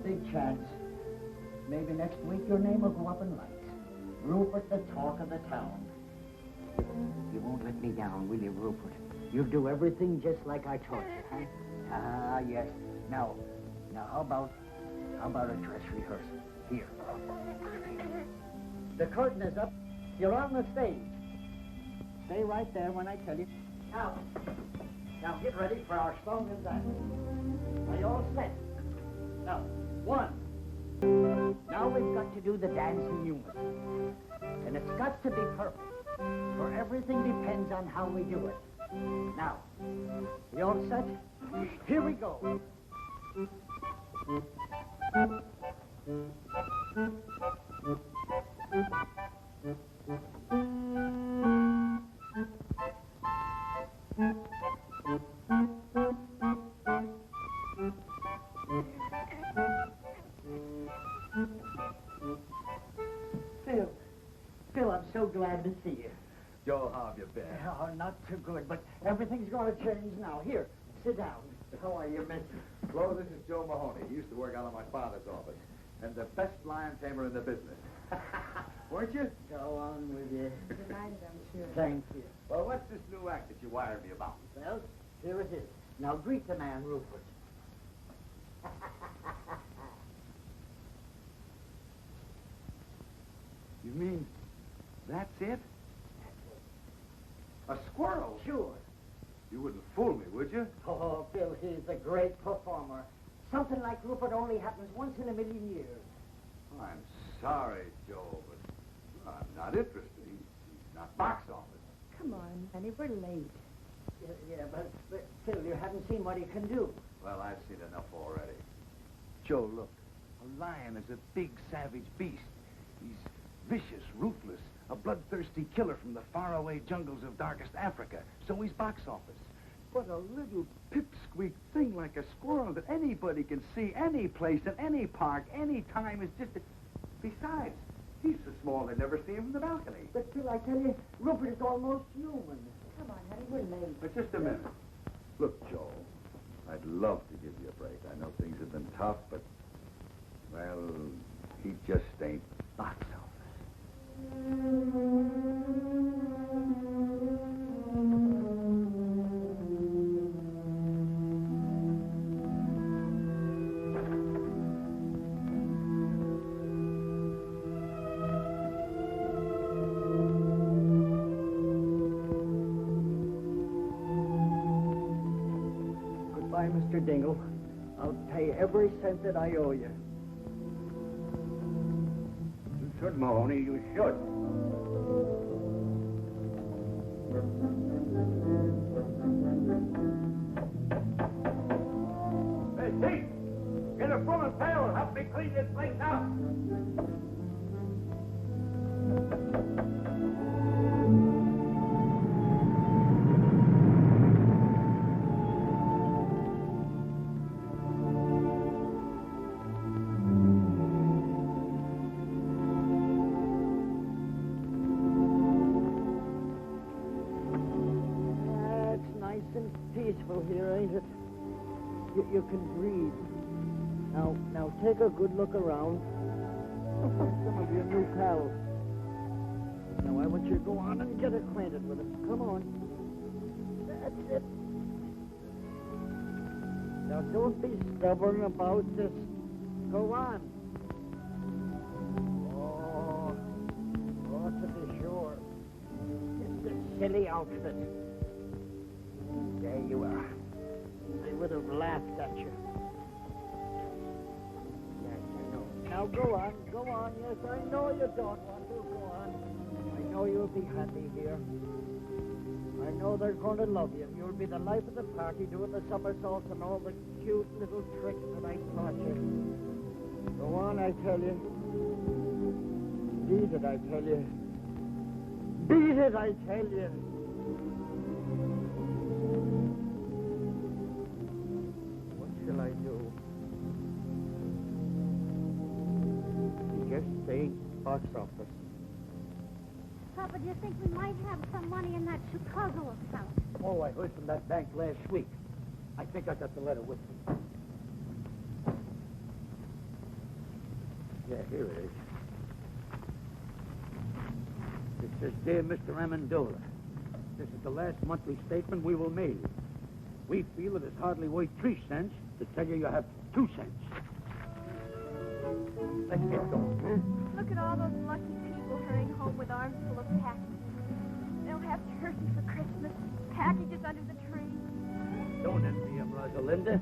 big chance. Maybe next week your name will go up in lights. Rupert, the talk of the town. You won't let me down, will you, Rupert? You'll do everything just like I taught you, huh? Ah, yes. Now, how about a dress rehearsal? Here. The curtain is up. You're on the stage. Stay right there when I tell you. Now get ready for our song and dance. Are you all set? Now, 1. Now we've got to do the dance in unison. And it's got to be perfect. For everything depends on how we do it. Now, you all set? Here we go. Phil, I'm so glad to see you. Joe, how have you been? Oh, not too good, but everything's going to change now. Here, sit down. How are you, miss? Flo, this is Joe Mahoney. He used to work out of my father's office. And the best lion tamer in the business. Weren't you? Go on with you. Delighted, I'm sure. Thank you. Well, what's this new act that you wired me about? Well, here it is. Now greet the man, Rupert. You mean that's it? A squirrel? Sure. You wouldn't fool me, would you? Oh, Bill, he's a great performer. Something like Rupert only happens once in a million years. I'm sorry, Joe, but I'm not interested. He's not box office. Come on, honey, we're late. Yeah, but Phil, you haven't seen what he can do. Well, I've seen enough already. Joe, look. A lion is a big, savage beast. He's vicious, ruthless, a bloodthirsty killer from the faraway jungles of darkest Africa. So he's box office. But a little pipsqueak thing like a squirrel that anybody can see any place, in any park, any time is just a... Besides, he's so small they never see him from the balcony. But Phil, I tell you, Rupert is almost human. Come on, honey, we're late. But just a minute. Look, Joe, I'd love to give you a break. I know things have been tough, but, well, he just ain't box office. Goodbye, Mr. Dingle. I'll pay every cent that I owe you. You should, Mahoney, you should. Hey, Steve! Get a broom and pail and help me clean this place out. Peaceful here, ain't it? You can breathe. Now take a good look around. Some of your new pals. Now I want you to go on and get acquainted with them. Come on. That's it. Now don't be stubborn about this. Go on. Oh, to be sure. It's this silly outfit. There you are. I would have laughed at you. Yes, I know. Now go on, go on. Yes, I know you don't want to. Go on. I know you'll be happy here. I know they're going to love you. You'll be the life of the party, doing the somersaults and all the cute little tricks that I taught you. Go on, I tell you. Beat it, I tell you. Beat it, I tell you. I do. He just ain't box office. Papa, do you think we might have some money in that Chicago account? Oh, I heard from that bank last week. I think I got the letter with me. Yeah, here it is. It says, Dear Mr. Amendola, this is the last monthly statement we will mail you. We feel it is hardly worth 3 cents to tell you have 2 cents. Let's get going, huh? Look at all those lucky people hurrying home with arms full of packages. They'll have turkey for Christmas, packages under the tree. Don't envy them, Rosalinda.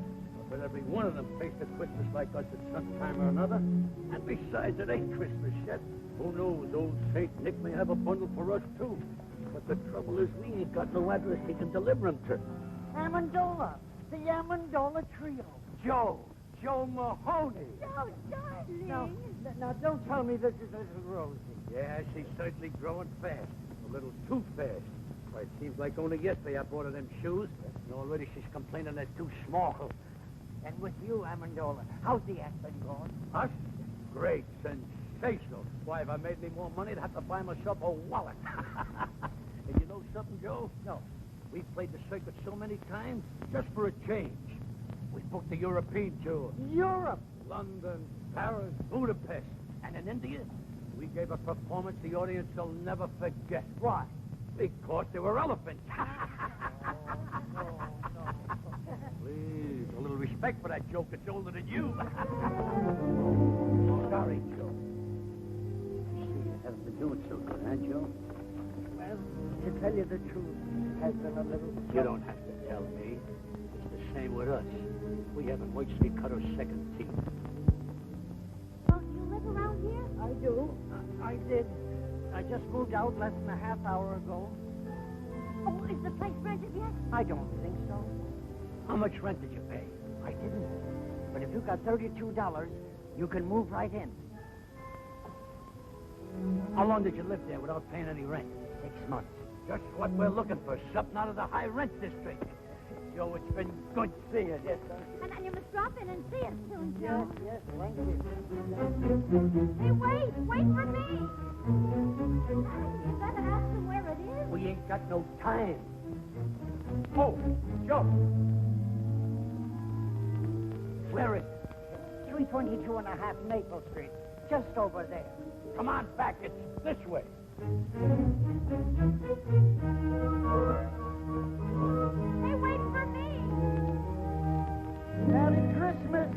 But every one of them faced a Christmas like us at some time or another. And besides, it ain't Christmas yet. Who knows, old Saint Nick may have a bundle for us, too. But the trouble is we ain't got no address he can deliver them to. Amendola. The Amendola Trio. Joe Mahoney. Oh, darling. Now, don't tell me this is little Rosie. Yeah, she's certainly growing fast. A little too fast. Why, it seems like only yesterday I bought her them shoes, and already she's complaining they're too small. And with you, Amendola, how's the act been going? Us? Great, sensational. Why, if I made any more money, I'd have to buy myself a wallet. And you know something, Joe? No. We've played the circuit so many times, just for a change. We booked the European tour. Europe. London, Paris, Budapest. And in India, we gave a performance the audience will never forget. Why? Because there were elephants. No. Please, a little respect for that joke that's older than you. Sorry, Joe. You see, you haven't been doing so good, huh, Joe? Well, to tell you the truth, it has been a little... You don't have to tell me. It's the same with us. We haven't waited till we cut our second teeth. Oh, you live around here? I do. I did. I just moved out less than a half hour ago. Oh, is the place rented yet? I don't think so. How much rent did you pay? I didn't. But if you got $32, you can move right in. How long did you live there without paying any rent? 6 months. Just what we're looking for, something out of the high rent district. Joe, it's been good seeing you. Yes, sir. And you must drop in and see us soon, Joe. Yes, thank you. Hey, wait for me. You better ask him where it is. We ain't got no time. Oh, Joe. Where is it? 322 and a half Maple Street. Just over there. Come on back. It's this way. Hey, wait for me. Merry Christmas.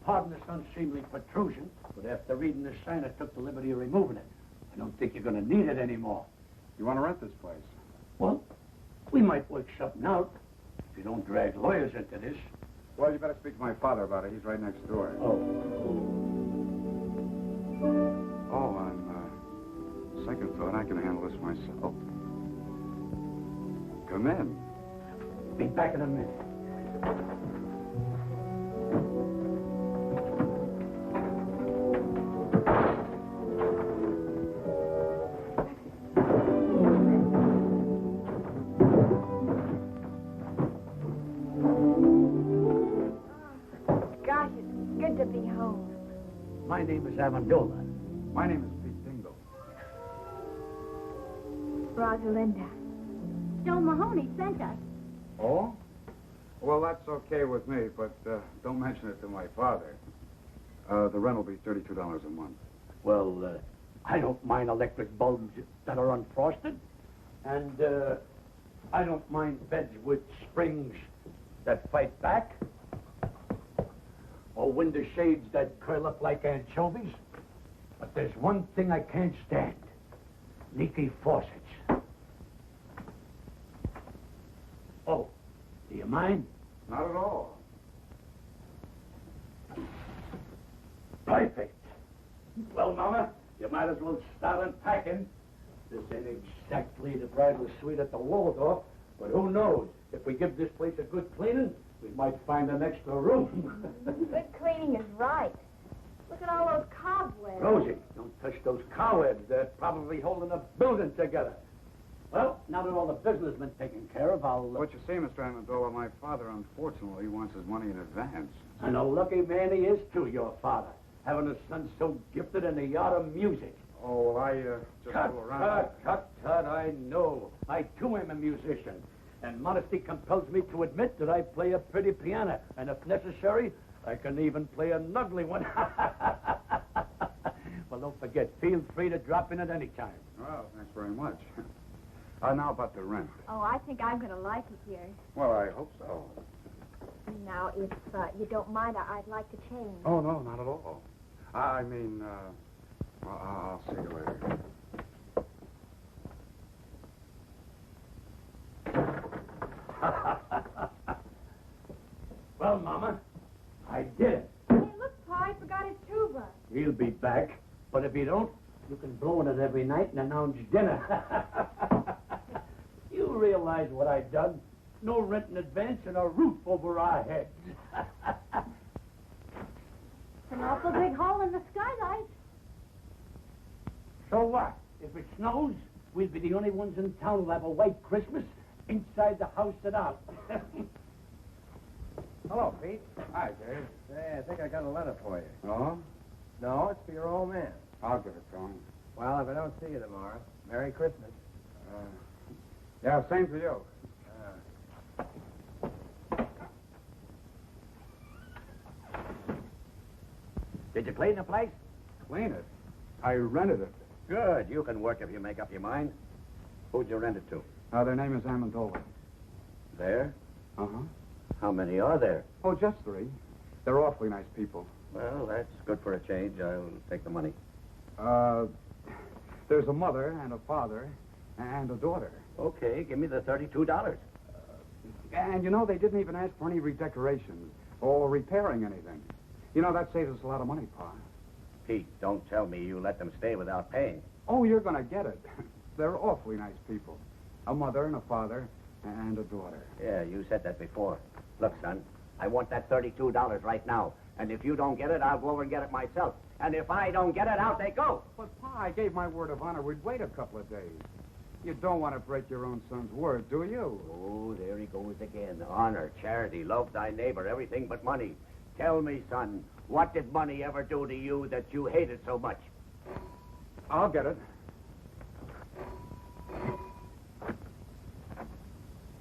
Pardon this unseemly protrusion, but after reading this sign, I took the liberty of removing it. I don't think you're going to need it anymore. You want to rent this place? Well, we might work something out if you don't drag lawyers into this. Well, you better speak to my father about it. He's right next door. Oh, on second thought, I can handle this myself. Come in. be back in a minute. Gosh, it's good to be home. My name is Amendola. My name is Pete Dingle. Rosalinda. Joe Mahoney sent us. Oh? Well, that's okay with me, but don't mention it to my father. The rent will be $32 a month. Well, I don't mind electric bulbs that are unfrosted. And I don't mind beds with springs that fight back. Or window shades that curl up like anchovies. But there's one thing I can't stand. Leaky faucets. Oh, do you mind? Not at all. Perfect. Well, Mama, you might as well start unpacking. This ain't exactly the bridal suite at the Waldorf, but who knows? If we give this place a good cleaning, we might find an extra room. Good cleaning is right. Look at all those cobwebs. Rosie, don't touch those cobwebs. They're probably holding a building together. Well, now that all the business has been taken care of, I'll... What you see, Mr. Amendola, my father, unfortunately, wants his money in advance. And a lucky man he is, too, your father. Having a son so gifted in the art of music. Oh, well, I just go around. Tut, I know. I, too, am a musician. And modesty compels me to admit that I play a pretty piano. And if necessary, I can even play an ugly one. Well, don't forget, feel free to drop in at any time. Well, thanks very much. Now about the rent. Oh, I think I'm going to like it here. Well, I hope so. Now, if you don't mind, I'd like to change. Oh, no, not at all. I mean, I'll see you later. Well, Mama, I did it. Hey, look, Pa, I forgot his tuba. He'll be back. But if he don't, you can blow in it every night and announce dinner. You realize what I done? No rent in advance and a roof over our heads. It's an awful big hole in the skylight. So what? If it snows, we'll be the only ones in town who'll have a white Christmas inside the house and out. Hello, Pete. Hi, Dave. Hey, I think I got a letter for you. Oh? No, it's for your old man. I'll give it to him. Well, if I don't see you tomorrow, Merry Christmas. Yeah, same for you. Did you clean the place? Clean it. I rented it. Good. You can work if you make up your mind. Who'd you rent it to? Their name is Amendola. There? Uh-huh. How many are there? Oh, just 3. They're awfully nice people. Well, that's good for a change. I'll take the money. There's a mother and a father and a daughter. Okay, give me the $32. And, you know, they didn't even ask for any redecorations or repairing anything. You know, that saves us a lot of money, Pa. Pete, don't tell me you let them stay without paying. Oh, you're going to get it. They're awfully nice people. A mother and a father and a daughter. Yeah, you said that before. Look, son, I want that $32 right now. And if you don't get it, I'll go over and get it myself. And if I don't get it, out they go. But, Pa, I gave my word of honor we'd wait a couple of days. You don't want to break your own son's word, do you? Oh, there he goes again. Honor, charity, love thy neighbor, everything but money. Tell me, son, what did money ever do to you that you hated so much? I'll get it.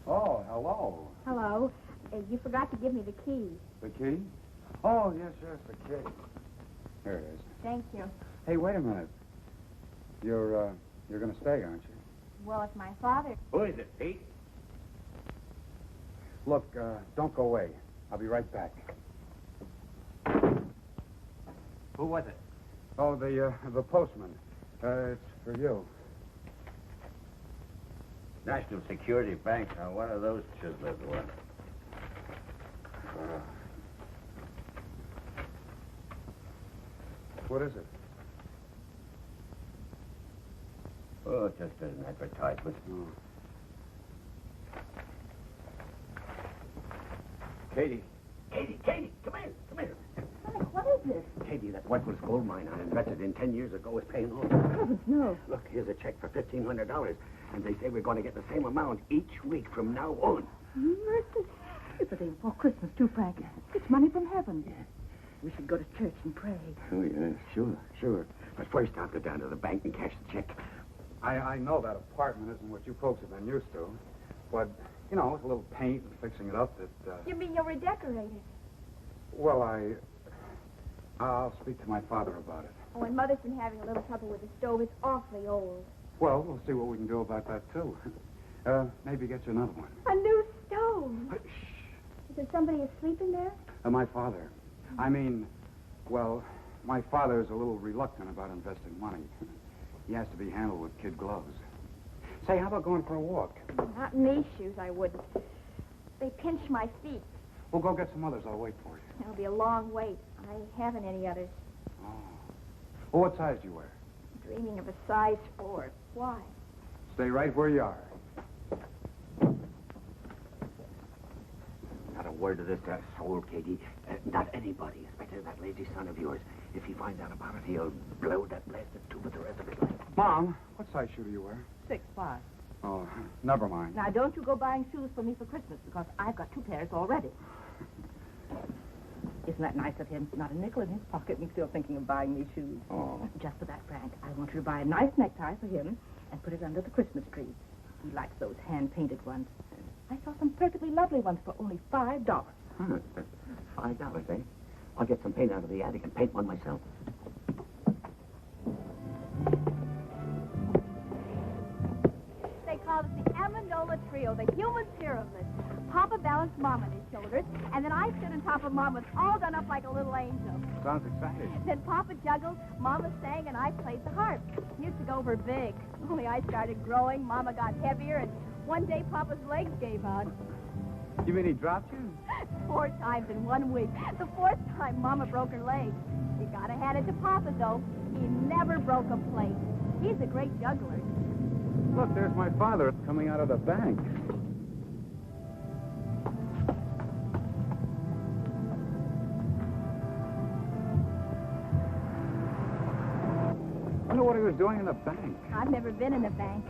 Oh, hello. Hello. You forgot to give me the key. The key? Oh, yes, the key. Here it is. Thank you. Hey, wait a minute. You're going to stay, aren't you? Well, if my father... Who is it, Pete? Look, don't go away. I'll be right back. Who was it? Oh, the postman. It's for you. National Security Bank. Now, what are those chiseled ones? What is it? Oh, just an advertisement. Oh. Katie, come here. Frank, what is this? Katie, that worthless gold mine I invested in 10 years ago is paying off. Heavens, no. Look, here's a check for $1,500, and they say we're going to get the same amount each week from now on. Mercy. It's a day before Christmas, too, Frank. It's money from heaven. Yeah. We should go to church and pray. Oh, yeah, sure. But But first, I'll go down to the bank and cash the check. I know that apartment isn't what you folks have been used to. But, you know, with a little paint and fixing it up, You mean you'll redecorate it? Well, I'll speak to my father about it. Oh, and Mother's been having a little trouble with the stove. It's awfully old. Well, we'll see what we can do about that, too. Maybe get you another one. A new stove. Shh. Is there somebody asleep in there? My father. I mean, well, my father's a little reluctant about investing money. He has to be handled with kid gloves. Say, how about going for a walk? Not in these shoes, I wouldn't. They pinch my feet. We'll go get some others. I'll wait for you. It'll be a long wait. I haven't any others. Oh. Well, what size do you wear? Dreaming of a size 4. Why? Stay right where you are. Not a word of this to a soul, Katie. Not anybody, especially that lazy son of yours. If he finds out about it, he'll blow that blasted tube for the rest of his life. Mom, what size shoe do you wear? 6'5". Oh, never mind. Now, don't you go buying shoes for me for Christmas, because I've got 2 pairs already. Isn't that nice of him? Not a nickel in his pocket, and he's still thinking of buying me shoes. Oh. Just for that, Frank, I want you to buy a nice necktie for him and put it under the Christmas tree. He likes those hand-painted ones. I saw some perfectly lovely ones for only $5. Huh, that's $5, eh? I'll get some paint out of the attic and paint one myself. They call it the Amendola Trio, the human pyramid. Papa balanced Mom on his shoulders, and then I stood on top of Mama, all done up like a little angel. Sounds exciting. Then Papa juggled, Mama sang, and I played the harp. Used to go over big. Only I started growing, Mama got heavier, and one day Papa's legs gave out. You mean he dropped you? 4 times in 1 week. The 4th time, Mama broke her leg. You gotta hand it to Papa, though. He never broke a plate. He's a great juggler. Look, there's my father coming out of the bank. I wonder what he was doing in the bank. I've never been in a bank.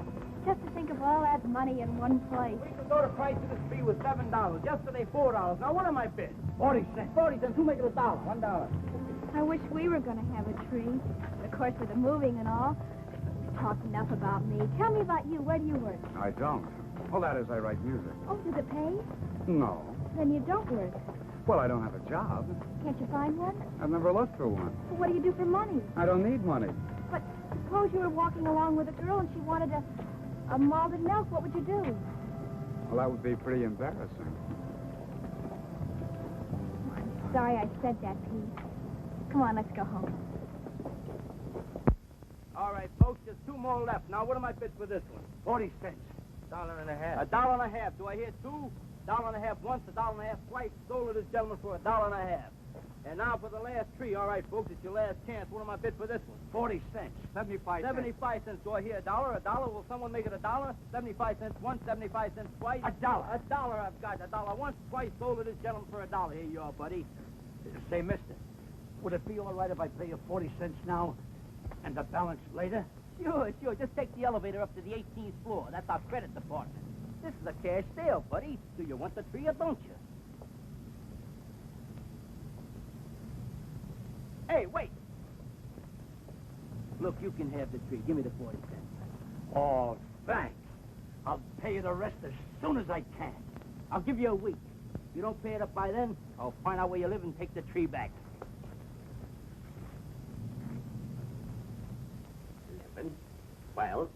Just to think of all that money in one place. We could go to price of this tree with $7. Yesterday, $4. Now, what am I bid? 40 cents. 40 cents. Who make it $1? $1. I wish we were going to have a tree. Of course, with the moving and all. Talk enough about me. Tell me about you. Where do you work? I don't. Well, that is, I write music. Oh, does it pay? No. Then you don't work. Well, I don't have a job. Can't you find one? I've never looked for one. Well, what do you do for money? I don't need money. But suppose you were walking along with a girl and she wanted a malted milk. What would you do? Well, that would be pretty embarrassing. I'm sorry I said that, Pete. Come on, let's go home. All right, folks, there's 2 more left. Now, what am I bid for this one? 40 cents. $1.50. $1.50. Do I hear 2? $1.50 once, $1.50 twice. Sold to this gentleman for $1.50. And now for the last tree. All right, folks, it's your last chance. What am I bid for this one? 40 cents. 75 cents. 75 cents. Do I hear $1? $1? Will someone make it $1? 75 cents once, 75 cents twice. $1. $1 I've got. $1 once, twice. Sold to this gentleman for $1. Here you are, buddy. Say, mister, would it be all right if I pay you 40 cents now and the balance later? Sure. Just take the elevator up to the 18th floor. That's our credit department. This is a cash sale, buddy. Do you want the tree or don't you? Hey, wait. Look, you can have the tree. Give me the 40 cents. Oh, thanks. I'll pay you the rest as soon as I can. I'll give you a week. If you don't pay it up by then, I'll find out where you live and take the tree back. 11, 12,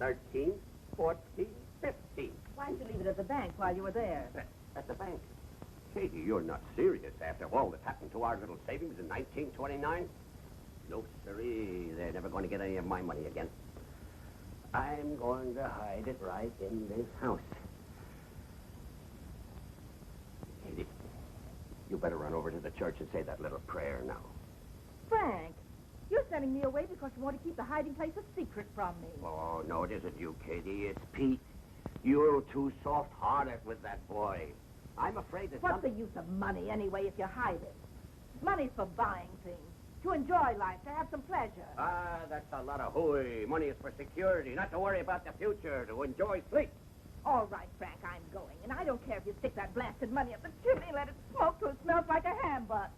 13, 14, 15. Why didn't you leave it at the bank while you were there? At the bank. Katie, you're not serious after all that happened to our little savings in 1929? No, sirree. They're never going to get any of my money again. I'm going to hide it right in this house. Katie, you better run over to the church and say that little prayer now. Frank, you're sending me away because you want to keep the hiding place a secret from me. Oh, no, it isn't you, Katie. It's Pete. You're too soft-hearted with that boy. I'm afraid that What's the use of money, anyway, if you hide it? Money's for buying things, to enjoy life, to have some pleasure. Ah, that's a lot of hooey. Money is for security, not to worry about the future, to enjoy sleep. All right, Frank, I'm going. And I don't care if you stick that blasted money up the chimney and let it smoke till it smells like a ham butt.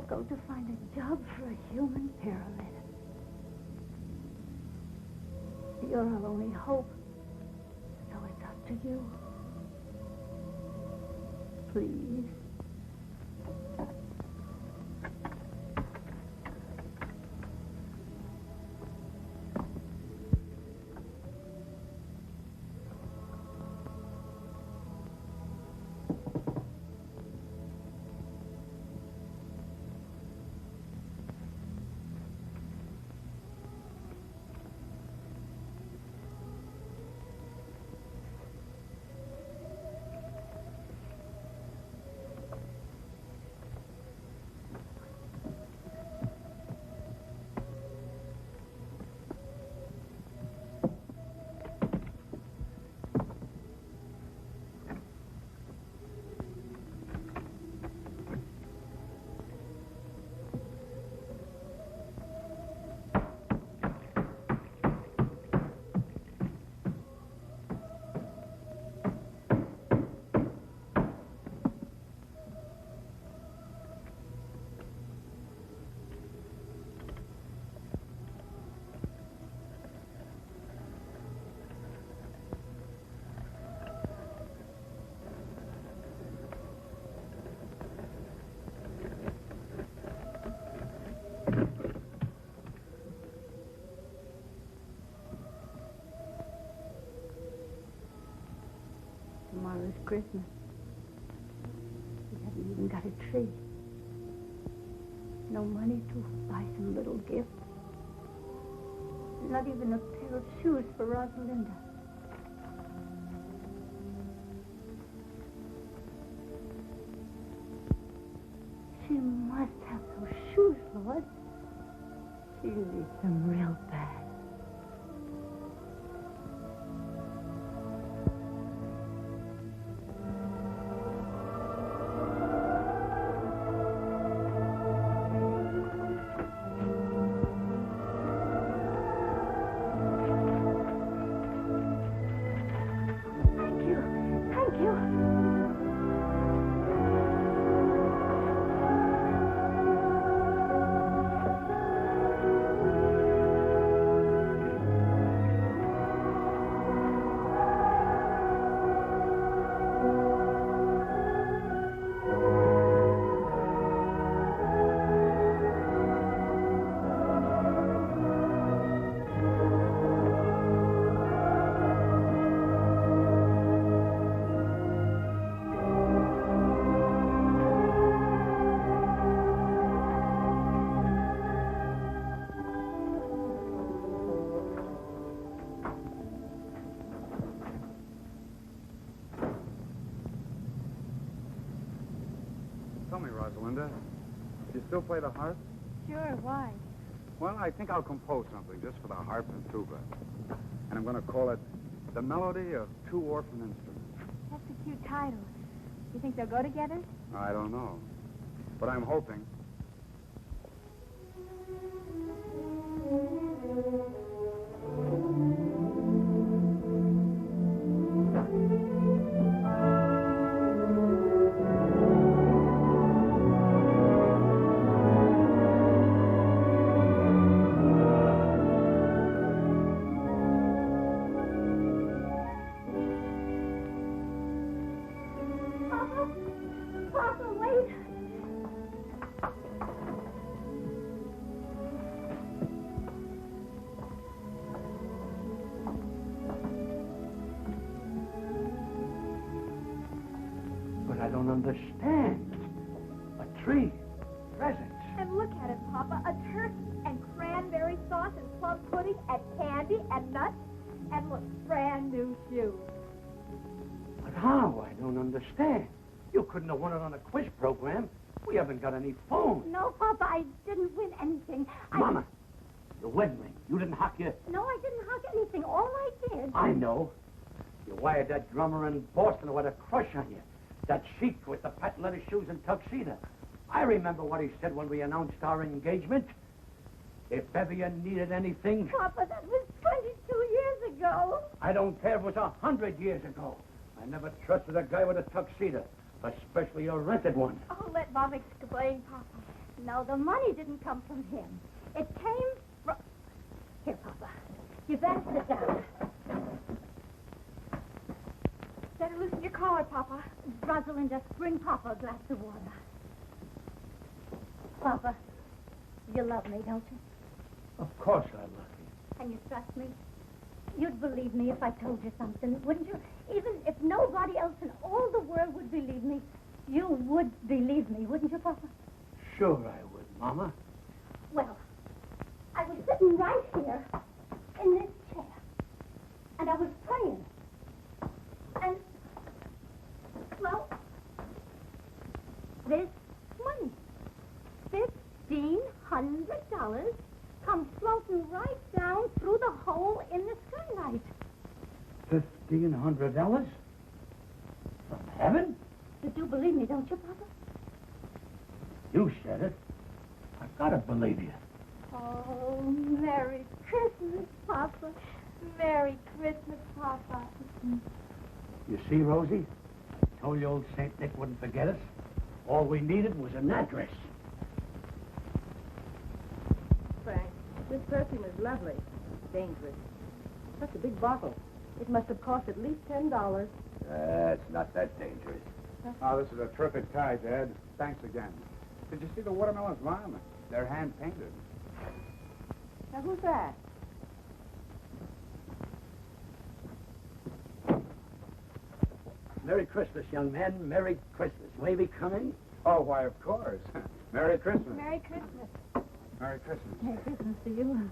difficult to find a job for a human pyramid. You're our only hope, so it's up to you. Please. Tomorrow's Christmas. We haven't even got a tree. No money to buy some little gift. Not even a pair of shoes for Rosalinda. She must have those shoes, Lord. She needs them real bad. Tell me, Rosalinda, do you still play the harp? Sure, why? Well, I think I'll compose something just for the harp and tuba. And I'm going to call it The Melody of Two Orphan Instruments. That's a cute title. You think they'll go together? I don't know. But I'm hoping. Papa, wait. But I don't understand. A tree, presents. And look at it, Papa. A turkey and cranberry sauce and plum pudding and candy and nuts. And look, brand new shoes. But how? I don't understand. You couldn't have won it on a quiz program. We haven't got any phone. No, Papa, I didn't win anything. Mama, your wedding ring. You didn't hock your... No, I didn't hug anything. All I did... I know. You wired that drummer in Boston who had a crush on you. That sheik with the patent leather shoes and tuxedo. I remember what he said when we announced our engagement. If ever you needed anything... Papa, that was 22 years ago. I don't care if it was 100 years ago. I never trusted a guy with a tuxedo, especially a rented one. Oh, let Mom explain, Papa. No, the money didn't come from him. It came from... Here, Papa. You better sit down. Better loosen your collar, Papa. Rosalind, just bring Papa a glass of water. Papa, you love me, don't you? Of course I love you. And you trust me? You'd believe me if I told you something, wouldn't you? Even if nobody else in all the world would believe me, you would believe me, wouldn't you, Papa? Sure I would, Mama. Well, I was sitting right here in this chair, and I was praying. And, well, this money, $1,500, come floating right down through the hole in the skylight. $1,500? From heaven? You do believe me, don't you, Papa? You said it. I've got to believe you. Oh, Merry Christmas, Papa. Merry Christmas, Papa. You see, Rosie? I told you old St. Nick wouldn't forget us. All we needed was an address. Frank, this perfume is lovely. Dangerous. Such a big bottle. It must have cost at least $10. It's not that dangerous. Oh, this is a terrific tie, Dad. Thanks again. Did you see the watermelons, Mom? They're hand-painted. Now, who's that? Merry Christmas, young man. Merry Christmas. May we come in? Oh, why, of course. Merry Christmas. Merry Christmas. Merry Christmas. Merry Christmas to you.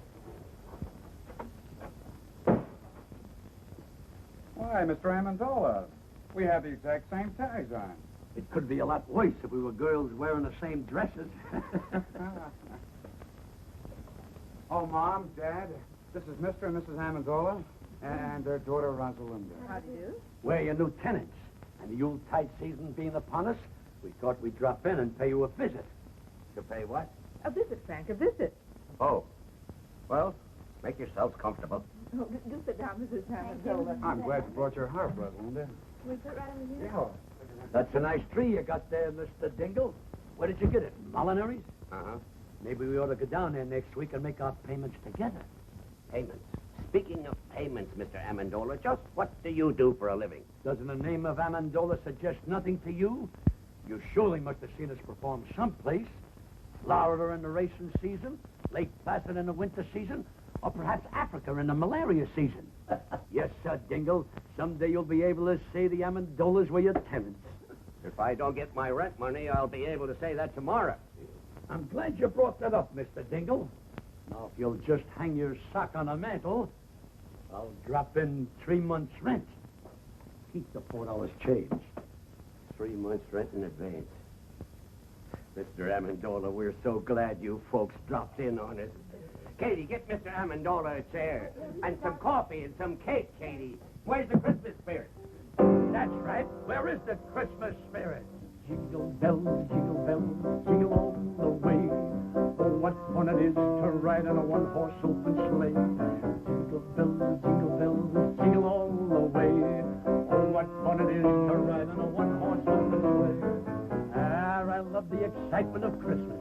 Why, Mr. Amendola, we have the exact same ties on. It could be a lot worse if we were girls wearing the same dresses. Oh, Mom, Dad, this is Mr. and Mrs. Amendola and their daughter, Rosalinda. How do you do? We're your new tenants. And the Yuletide season being upon us, we thought we'd drop in and pay you a visit. To pay what? A visit, Frank, a visit. Oh. Well, make yourselves comfortable. Oh, do sit down, Mrs. Amendola. I'm glad you brought your harp, Rosalinda. Can we sit right over here? Yeah. That's a nice tree you got there, Mr. Dingle. Where did you get it? Molinary's? Uh-huh. Maybe we ought to go down there next week and make our payments together. Payments. Speaking of payments, Mr. Amendola, just what do you do for a living? Doesn't the name of Amendola suggest nothing to you? You surely must have seen us perform someplace. Florida in the racing season, Lake Placid in the winter season, or perhaps Africa in the malaria season. Yes, sir, Dingle. Someday you'll be able to say the Amendolas were your tenants. If I don't get my rent money, I'll be able to say that tomorrow. I'm glad you brought that up, Mr. Dingle. Now, if you'll just hang your sock on a mantle, I'll drop in 3 months' rent. Keep the $4 change. 3 months' rent in advance. Mr. Amendola, we're so glad you folks dropped in on us. Katie, get Mr. Amendola a chair. And some coffee and some cake, Katie. Where's the Christmas spirit? That's right. Where is the Christmas spirit? Jingle bells, jingle all the way. Oh, what fun it is to ride in a one-horse open sleigh. Jingle bells, jingle all the way. Oh, what fun it is to ride in a one-horse open sleigh. I love the excitement of Christmas.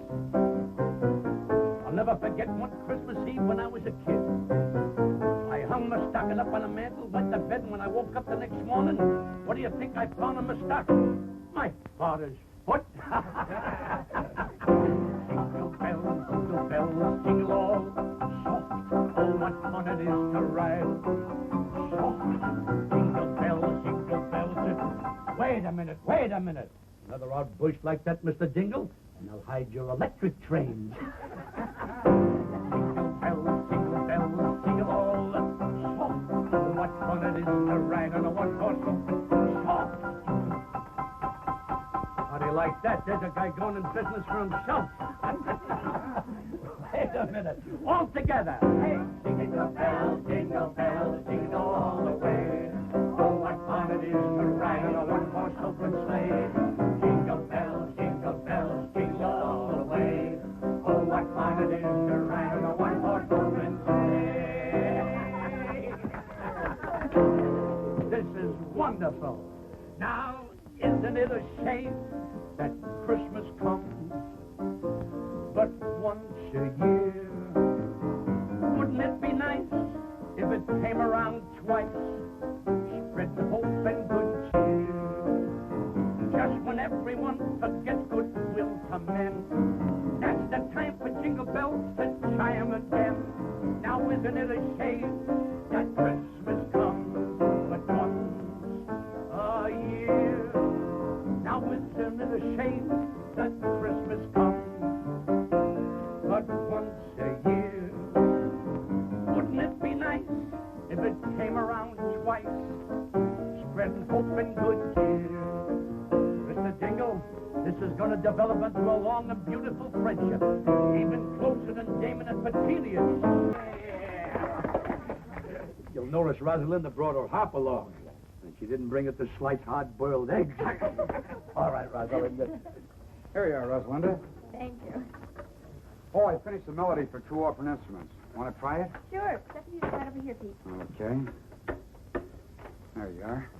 I'll never forget one Christmas Eve when I was a kid. I hung my stocking up on a mantle, went to bed, and when I woke up the next morning, what do you think I found in my stocking? My father's foot. Jingle bells, jingle all soft. Oh, what fun it is to ride soft. Jingle bells. Wait a minute. Another odd bush like that, Mr. Dingle, and I'll hide your electric trains. Jingle bells, jingle all soft. Oh, what fun it is to ride on a one-horse open soft. How do you like that? There's a guy going in business for himself. Wait a minute. All together. Hey, jingle bells, jingle all the way. Oh, what fun it is to ride on a one-horse open sleigh. Jingle bells, jingle all the way. Oh, what fun it is to ride on a one-horse open sleigh. This is wonderful. Now, isn't it a shame that Christmas comes once a year. Wouldn't it be nice if it came around twice? Spread hope and good cheer. Just when everyone forgets goodwill to men, that's the time for jingle bells to chime again. Now isn't it a shame that Christmas comes but once a year? Now isn't it a shame that Christmas comes but once a year? Wouldn't it be nice if it came around twice, spreading hope and good cheer? Mr. Jingle, this is going to develop into a long and beautiful friendship, even closer than Damon and Petilius. You'll notice Rosalinda brought her hop along, and she didn't bring it to slice hard-boiled eggs. All right, Rosalinda. Here you are, Rosalinda. Thank you. Oh, I finished the melody for 2 orphan instruments. Want to try it? Sure. Step you right over here, Pete. Okay. There you are.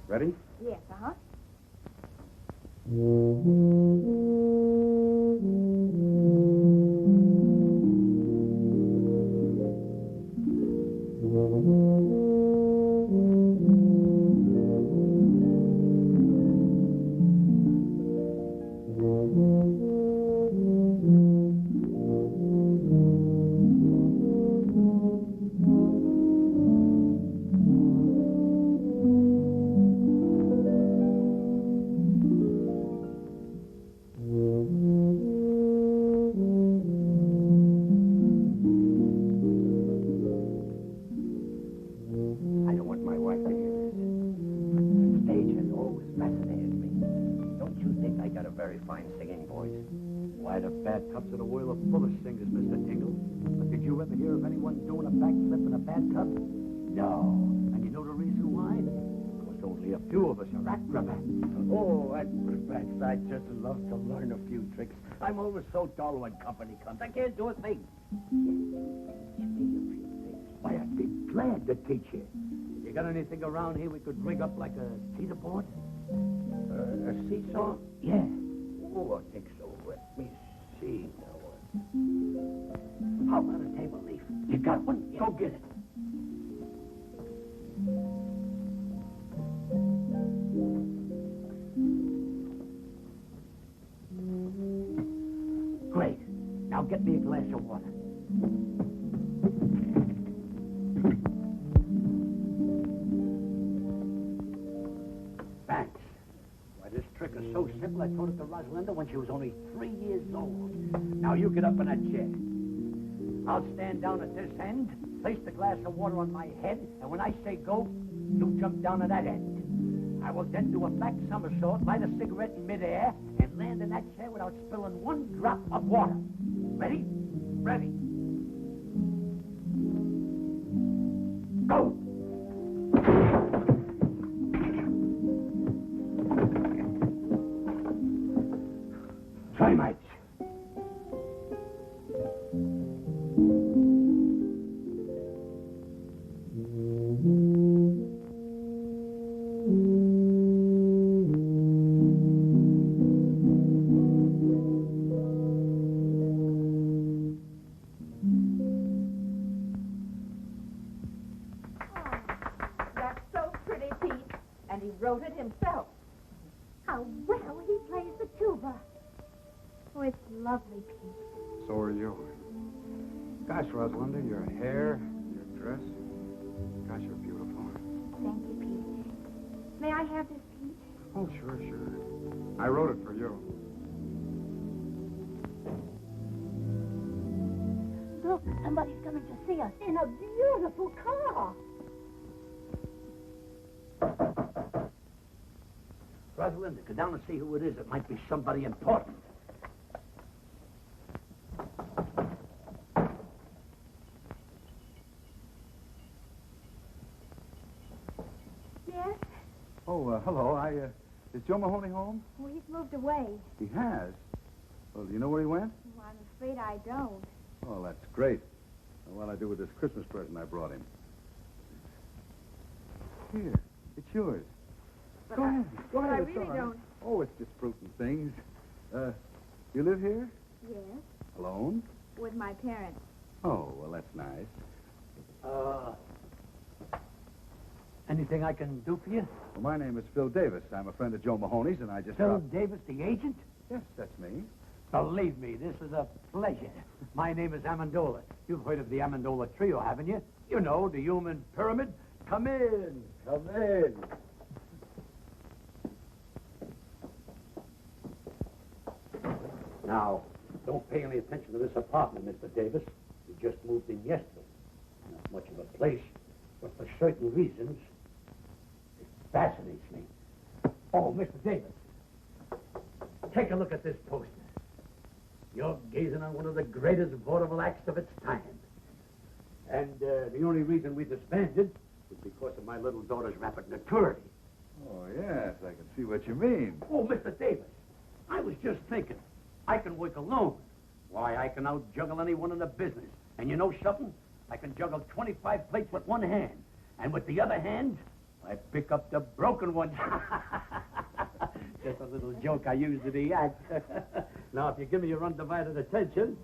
Ready? Yes, uh-huh. I don't want my wife to hear this. The stage has always fascinated me. Don't you think I got a very fine singing voice? Why, the bathtubs of the world are full of singers, Mr. Jingle. But did you ever hear of anyone doing a backflip in a bathtub? No. And you know the reason why? Because only a few of us are acrobats. Oh, acrobats. I'd just love to learn a few tricks. I'm always so dull when company comes. I can't do a thing. Why, I'd be glad to teach you. You got anything around here we could rig up like a teeter board? A seesaw? Yeah. Oh, I think so. Let me see now. How about a table leaf? You got one? Yeah. Go get it. Great. Now get me a glass of water. Thanks. Why, this trick is so simple, I taught it to Rosalinda when she was only 3 years old. Now you get up in that chair. I'll stand down at this end, place the glass of water on my head, and when I say go, you jump down at that end. I will then do a back somersault, light a cigarette in midair, and land in that chair without spilling one drop of water. Ready? Ready. Go! Try, mates. That's so pretty, Pete. And he wrote it himself. How well he plays the tuba. Oh, it's lovely, Pete. So are you. Gosh, Rosalinda, your hair, your dress. Gosh, you're beautiful. Thank you, Pete. May I have this, Pete? Oh, sure, sure. I wrote it for you. Look, somebody's coming to see us in a beautiful car. Rosalinda, go down and see who it is. It might be somebody important. Yes? Oh, hello. Is Joe Mahoney home? Well, he's moved away. He has. Well, do you know where he went? Well, I'm afraid I don't. Oh, that's great. What'll I do with this Christmas present I brought him? Here, it's yours. But Go ahead. Go but ahead. I it's really all right. don't. Oh, it's just fruit and things. You live here? Yes, Alone? with my parents. Oh, well, that's nice. Anything I can do for you? Well, my name is Phil Davis. I'm a friend of Joe Mahoney's, and I just Phil dropped... Davis, the agent? Yes, that's me. Believe me, this is a pleasure. My name is Amendola. You've heard of the Amendola Trio, haven't you? You know, the human pyramid. Come in. Come in. Now, don't pay any attention to this apartment, Mr. Davis. We just moved in yesterday. Not much of a place, but for certain reasons, it fascinates me. Oh, Mr. Davis, take a look at this poster. You're gazing on one of the greatest vaudeville acts of its time. And the only reason we disbanded was because of my little daughter's rapid maturity. Oh, yes, I can see what you mean. Oh, Mr. Davis, I was just thinking, I can work alone. Why, I can out-juggle anyone in the business. And you know something? I can juggle 25 plates with one hand. And with the other hand, I pick up the broken ones. Just a little joke I used in the act. Now, if you give me your undivided attention...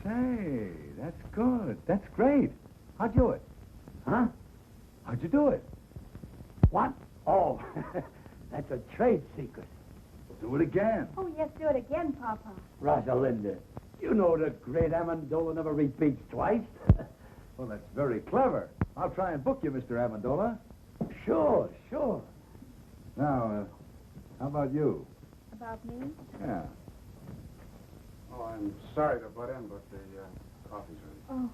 Say, that's good. That's great. How'd you do it? Huh? How'd you do it? What? Oh, that's a trade secret. Do it again. Oh, yes, do it again, Papa. Rosalinda, you know the great Amendola never repeats twice. Well, that's very clever. I'll try and book you, Mr. Amendola. Sure, sure. Now, how about you? About me? Yeah. Oh, I'm sorry to butt in, but the coffee's ready. Oh,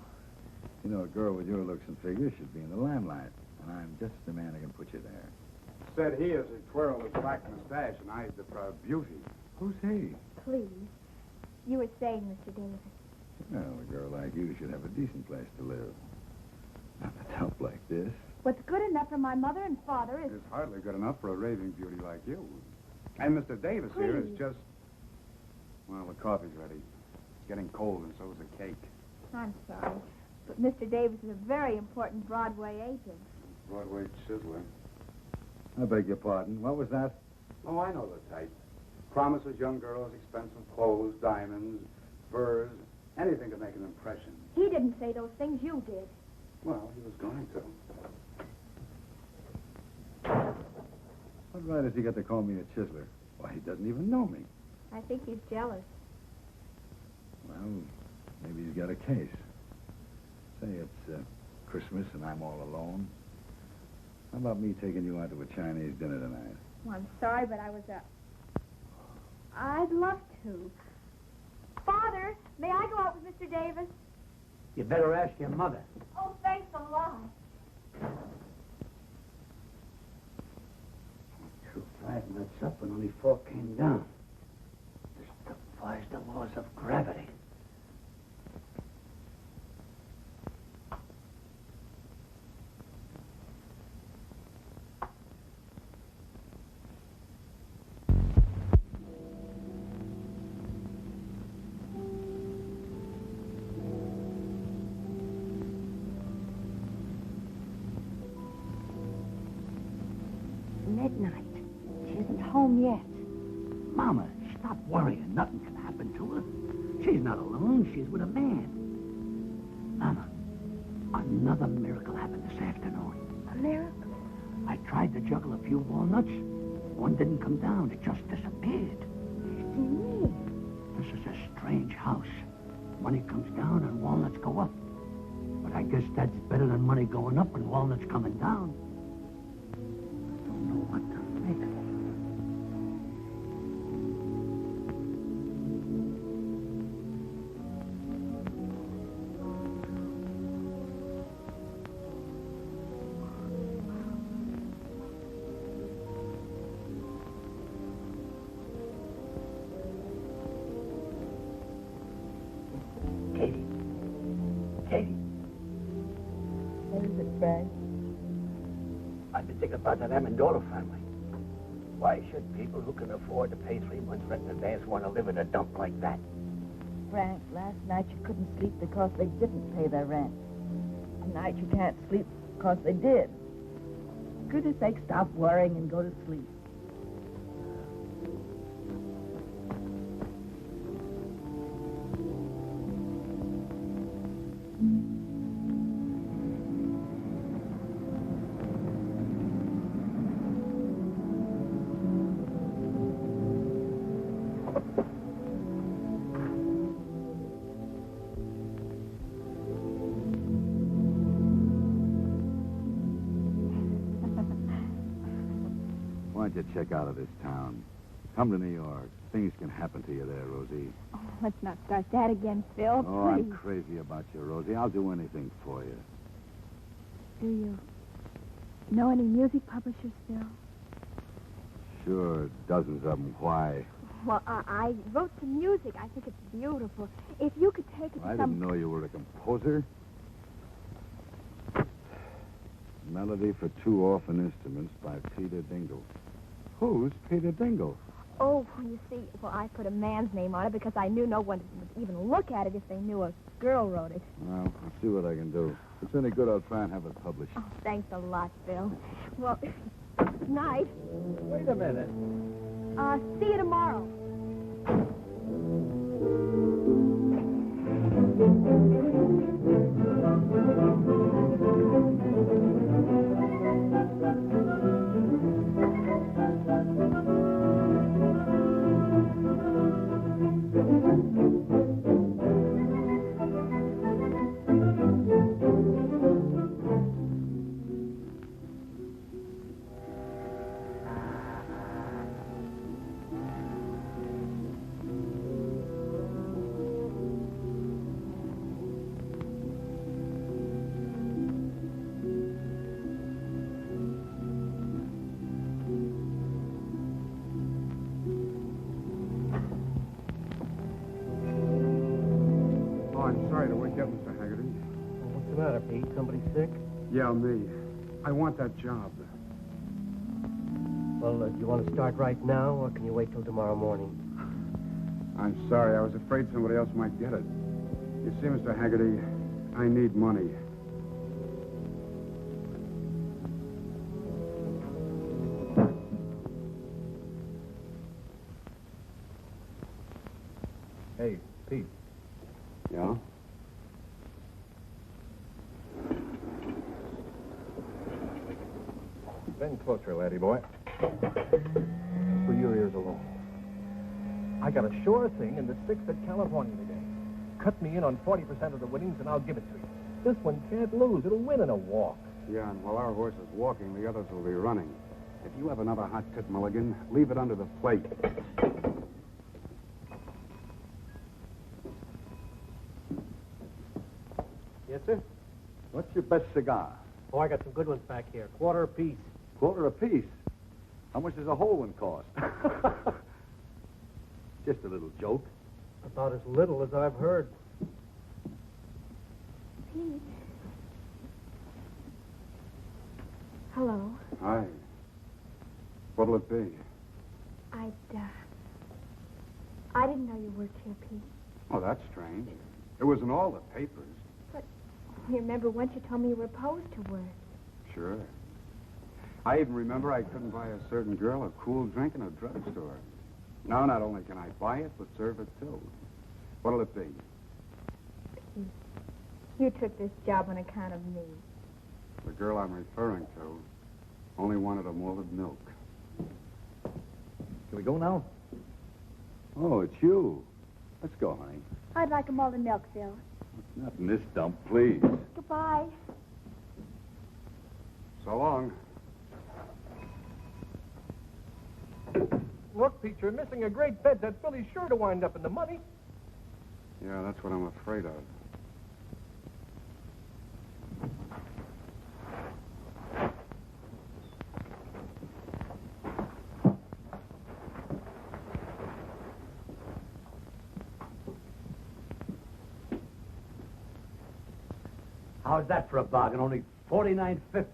You know, a girl with your looks and figure should be in the limelight. And I'm just the man who can put you there. Said he is a twirl his black mustache, and I's the proud beauty. Who's he? please. You were saying, Mr. Davis. Well, a girl like you should have a decent place to live. Not with help like this. What's good enough for my mother and father is... It's hardly good enough for a raving beauty like you. And Mr. Davis here is Please. just... Well, the coffee's ready. It's getting cold, and so's the cake. I'm sorry, but Mr. Davis is a very important Broadway agent. Broadway chiseler. I beg your pardon. What was that? Oh, I know the type. Promises young girls expensive clothes, diamonds, furs, anything to make an impression. He didn't say those things, you did. Well, he was going to. What right has he got to call me a chiseler? Why, he doesn't even know me. I think he's jealous. Well, maybe he's got a case. Say it's Christmas and I'm all alone. How about me taking you out to a Chinese dinner tonight? Well, I'm sorry, but I was I'd love to. Father, may I go out with Mr. Davis? You better ask your mother. Oh, thanks a lot. Threw 5 nuts up and only 4 came down. This defies the laws of gravity. Midnight. She isn't home yet. Mama, stop worrying. Nothing can happen to her. She's not alone. She's with a man. Mama, another miracle happened this afternoon. A miracle? I tried to juggle a few walnuts. One didn't come down. It just disappeared. What do you mean? This is a strange house. Money comes down and walnuts go up. But I guess that's better than money going up and walnuts coming down. I don't know what to think. Frank? I've been thinking about that Amendola family. Why should people who can afford to pay 3 months rent in advance want to live in a dump like that? Frank, last night you couldn't sleep because they didn't pay their rent. Tonight you can't sleep because they did. For goodness sake, stop worrying and go to sleep. Why don't you check out of this town? Come to New York. Things can happen to you there, Rosie. Oh, let's not start that again, Phil. Oh, I'm Please. crazy about you, Rosie. I'll do anything for you. Do you know any music publishers, Phil? Sure, dozens of them. Why? Well, I wrote some music. I think it's beautiful. If you could take it to I some... didn't know you were a composer. Melody for 2 orphan instruments by Peter Dingle. Who's Peter Dingle? Oh, you see, well, I put a man's name on it because I knew no one would even look at it if they knew a girl wrote it. Well, I'll see what I can do. If it's any good, I'll try and have it published. Oh, thanks a lot, Phil. Well, good night. Wait a minute. See you tomorrow. Sorry to wake up, Mr. Haggerty. What's the matter, Pete? Somebody sick? Yeah, me. I want that job. Well, do you want to start right now, or can you wait till tomorrow morning? I'm sorry. I was afraid somebody else might get it. You see, Mr. Haggerty, I need money. Hey, Pete. Yeah? Bend closer, laddie boy. For your ears alone. I got a sure thing in the 6th at California today. Cut me in on 40% of the winnings and I'll give it to you. This one can't lose. It'll win in a walk. Yeah, and while our horse is walking, the others will be running. If you have another hot tip, Mulligan, leave it under the plate. Yes, sir? What's your best cigar? Oh, I got some good ones back here. Quarter apiece. Quarter apiece. How much does a whole one cost? Just a little joke. About as little as I've heard. Pete. Hello. Hi. What'll it be? I didn't know you worked here, Pete. Oh, that's strange. It was in all the papers. But remember once you told me you were opposed to work. Sure. I even remember I couldn't buy a certain girl a cool drink in a drugstore. Now, not only can I buy it, but serve it, too. What'll it be? Pete, you took this job on account of me. The girl I'm referring to only wanted a molded milk. Can we go now? Oh, it's you. Let's go, honey. I'd like a malted milk, Phil. Not in this dump, please. Goodbye. So long. Look, Pete, you're missing a great bet. That filly's sure to wind up in the money. Yeah, that's what I'm afraid of. How's that for a bargain? Only $49.50.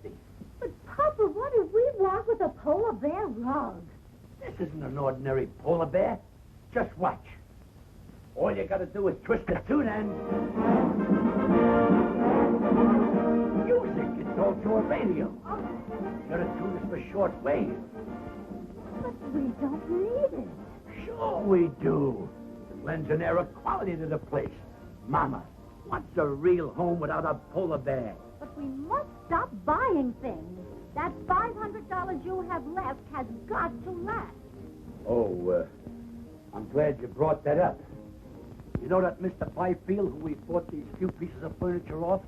But, Papa, what do we want with a polar bear rug? This isn't an ordinary polar bear. Just watch. All you gotta do is twist the tune and... Music! It's all through a radio. You gotta tune this for short wave. But we don't need it. Sure we do. It lends an air of quality to the place. Mama, what's a real home without a polar bear? But we must stop buying things. That $500 you have left has got to last. Oh, I'm glad you brought that up. You know that Mr. Byfield who we bought these few pieces of furniture off?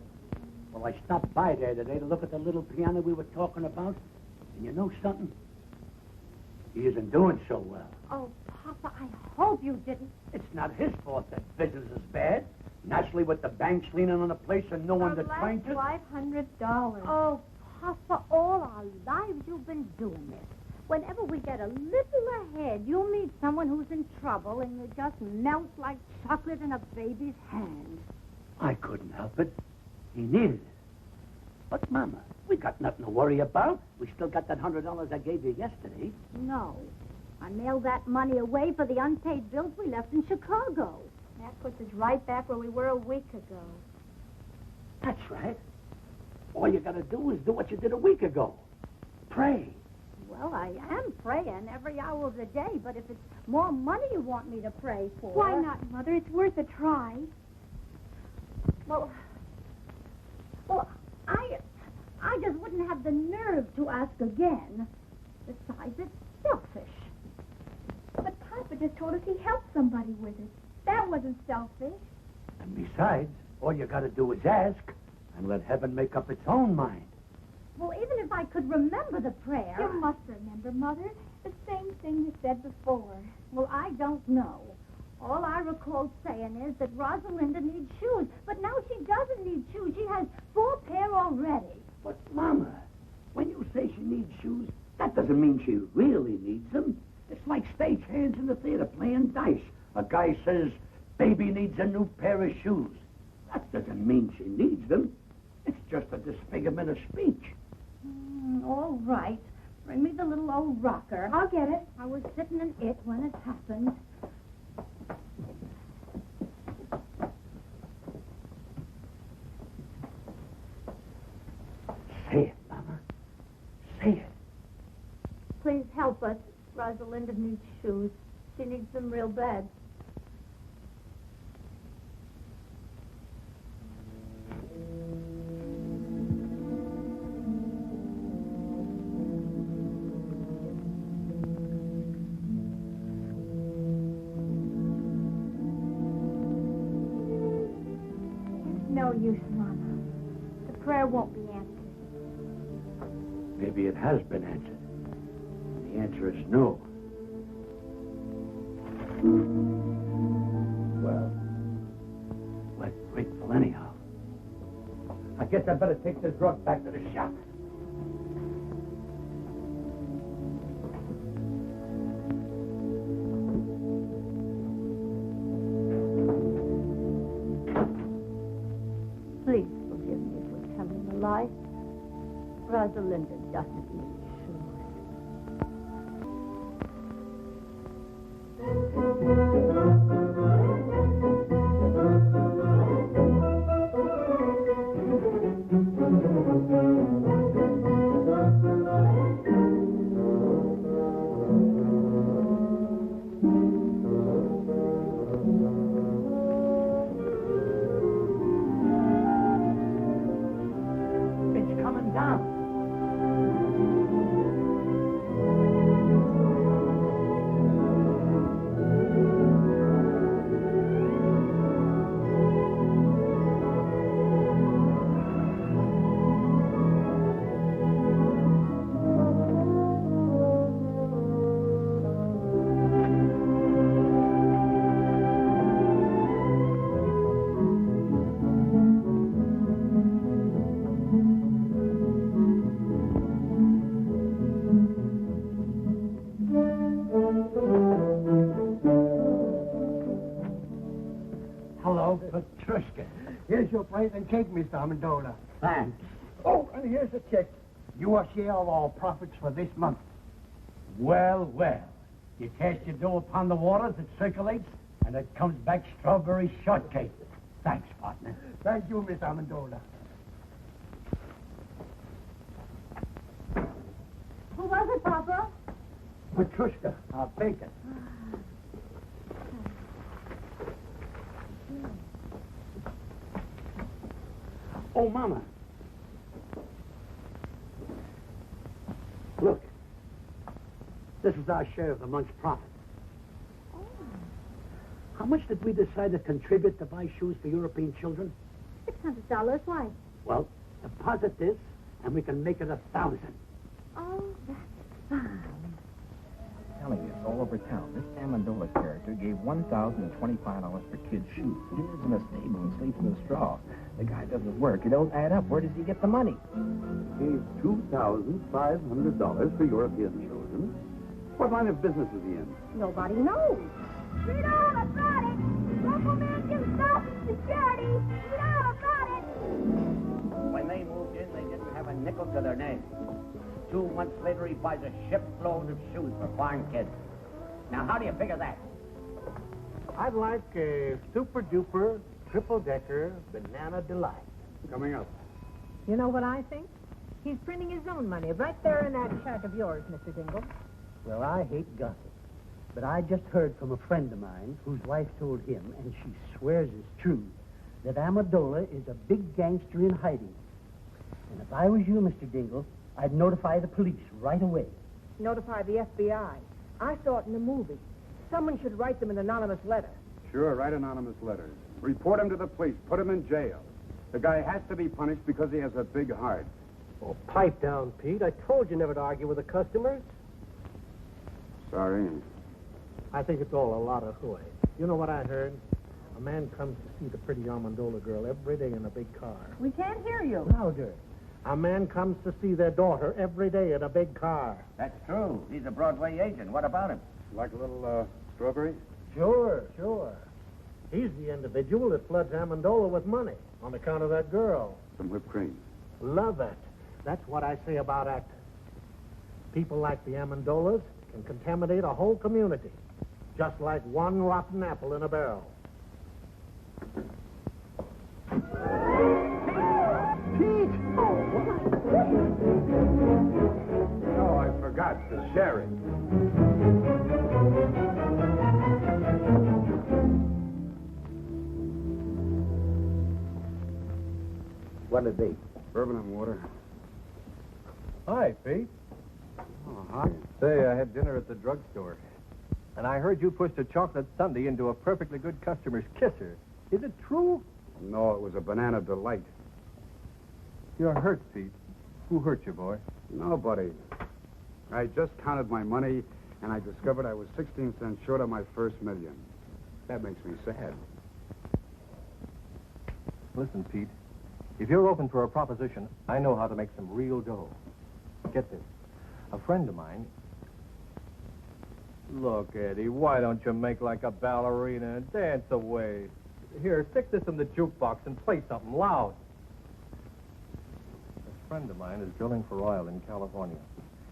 Well, I stopped by there today to look at the little piano we were talking about. And you know something? He isn't doing so well. Oh, Papa, I hope you didn't. It's not his fault that business is bad. Naturally, with the banks leaning on the place and no one to train to... $500. Oh, Papa, all our lives you've been doing this. Whenever we get a little ahead, you'll meet someone who's in trouble and you just melt like chocolate in a baby's hand. I couldn't help it. He needed it. But, Mama, we got nothing to worry about. We still got that $100 I gave you yesterday. No. I mailed that money away for the unpaid bills we left in Chicago. That puts us right back where we were a week ago. That's right. All you gotta do is do what you did a week ago. Pray. Well, I am praying every hour of the day, but if it's more money you want me to pray for... Why not, Mother? It's worth a try. Well, I just wouldn't have the nerve to ask again. Besides, it's selfish. But Papa just told us he helped somebody with it. That wasn't selfish. And besides, all you gotta do is ask and let heaven make up its own mind. Well, even if I could remember the prayer... You must remember, Mother. The same thing you said before. Well, I don't know. All I recall saying is that Rosalinda needs shoes. But now she doesn't need shoes. She has 4 pair already. But, Mama, when you say she needs shoes, that doesn't mean she really needs them. It's like stage hands in the theater playing dice. A guy says, baby needs a new pair of shoes. That doesn't mean she needs them. It's just a disfigurement of speech. All right. Bring me the little old rocker. I'll get it. I was sitting in it when it happened. Say it, Mama. Say it. Please help us. Rosalinda needs shoes. She needs them real bad. No use, Mama. The prayer won't be answered. Maybe it has been answered. The answer is no. Well, we're grateful anyhow. I guess I better take this drug back to the shop. Please forgive me for telling a lie. Rosalinda doesn't need shoes. It's coming down. Here's your plate and cake, Mr. Amendola. Thanks. Oh, And here's a check. Your share of all profits for this month. Well, well. You cast your dough upon the waters, it circulates, and it comes back strawberry shortcake. Thanks, partner. Thank you, Miss Amendola. Who was it, Papa? Petrushka, our baker. Oh, Mama. Look. This is our share of the month's profit. Oh. How much did we decide to contribute to buy shoes for European children? $600. Why? Well, deposit this, and we can make it 1,000. Oh, that's fine. Telling you, it's all over town. This Amendola character gave $1,025 for kids' shoes. He lives in a stable and sleeps in a straw. The guy doesn't work. It don't add up. Where does he get the money? Gave $2,500 for European children. What line of business is he in? Nobody knows. Read all about it. Local man gives stockings to charity. Read all about it. When they moved in, they didn't have a nickel to their name. 2 months later, he buys a shipload of shoes for farm kids. Now, how do you figure that? I'd like a super-duper, triple-decker banana delight. Coming up. You know what I think? He's printing his own money right there in that chart of yours, Mr. Jingle. Well, I hate gossip. But I just heard from a friend of mine whose wife told him, and she swears it's true, that Amendola is a big gangster in hiding. And if I was you, Mr. Dingle, I'd notify the police right away. Notify the FBI. I saw it in the movie. Someone should write them an anonymous letter. Sure, write anonymous letters. Report him to the police. Put him in jail. The guy has to be punished because he has a big heart. Oh, pipe down, Pete. I told you never to argue with the customers. Sorry. I think it's all a lot of hooey. You know what I heard? A man comes to see the pretty Amendola girl every day in a big car. We can't hear you. Louder. A man comes to see their daughter every day in a big car. That's true. He's a Broadway agent. What about him? Like a little, strawberry? Sure, sure. He's the individual that floods Amendola with money on account of that girl. Some whipped cream. Love it. That's what I say about acting. People like the Amendolas can contaminate a whole community, just like one rotten apple in a barrel. Oh, I forgot the sherry. What'll it be? Bourbon and water. Hi, Pete. Oh, hi. Say, I had dinner at the drugstore, and I heard you pushed a chocolate sundae into a perfectly good customer's kisser. Is it true? No, it was a banana delight. You're hurt, Pete. Who hurt you, boy? Nobody. I just counted my money, and I discovered I was 16 cents short of my first million. That makes me sad. Listen, Pete. If you're open for a proposition, I know how to make some real dough. Get this. A friend of mine... Look, Eddie, why don't you make like a ballerina and dance away? Here, stick this in the jukebox and play something loud. A friend of mine is drilling for oil in California.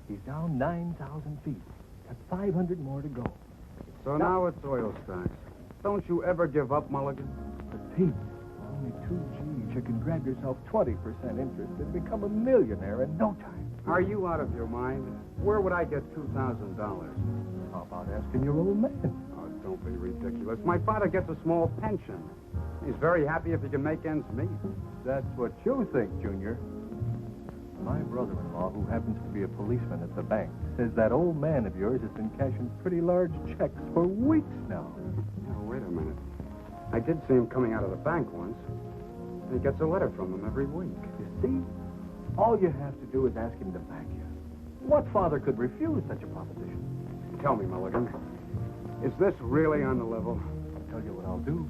He's down 9,000 feet. Got 500 more to go. So now it's oil stocks. Don't you ever give up, Mulligan? But Pete, only 2 G's. You can grab yourself 20% interest and become a millionaire in no time. Are you out of your mind? Where would I get $2,000? How about asking your old man? Oh, don't be ridiculous. My father gets a small pension. He's very happy if he can make ends meet. That's what you think, Junior. My brother-in-law, who happens to be a policeman at the bank, says that old man of yours has been cashing pretty large checks for weeks now. Now, wait a minute. I did see him coming out of the bank once. And he gets a letter from him every week. You see? All you have to do is ask him to back you. What father could refuse such a proposition? Tell me, Mulligan, is this really on the level? I'll tell you what I'll do.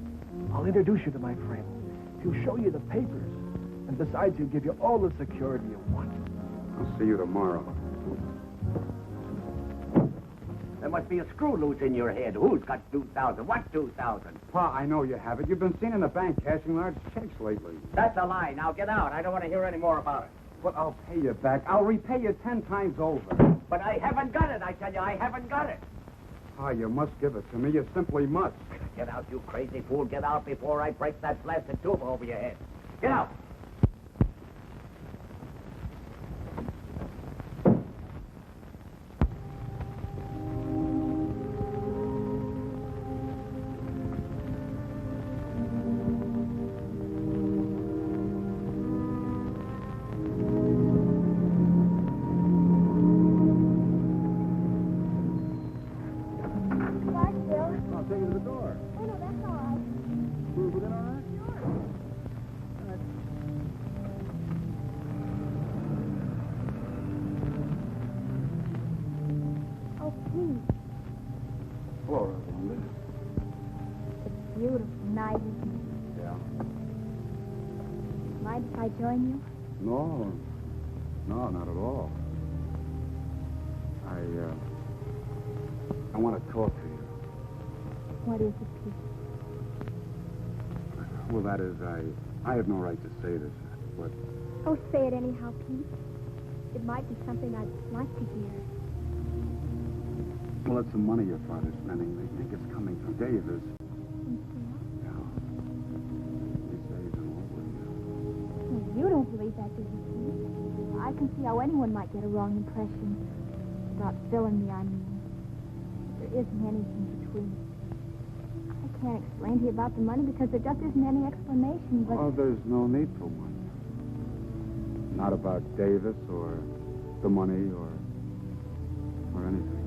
I'll introduce you to my friend. He'll show you the papers. And besides, he'll give you all the security you want. I'll see you tomorrow. There must be a screw loose in your head. Who's got 2,000? What 2,000? Pa, I know you have it. You've been seen in the bank cashing large checks lately. That's a lie. Now get out. I don't want to hear any more about it. But I'll pay you back. I'll repay you 10 times over. But I haven't got it, I tell you. I haven't got it. Ah, you must give it to me. You simply must. Get out, you crazy fool. Get out before I break that blasted tube over your head. Get out. I join you? No, not at all. I want to talk to you. What is it, Pete? Well, that is, I have no right to say this, but... Oh, say it anyhow, Pete. It might be something I'd like to hear. Well, it's the money your father's spending. They think it's coming from Davis. You don't believe that, do you, Pete? I can see how anyone might get a wrong impression about Phil and me, I mean. There isn't anything between. I can't explain to you about the money because there just isn't any explanation, but... Oh, there's no need for one. Not about Davis or the money or anything.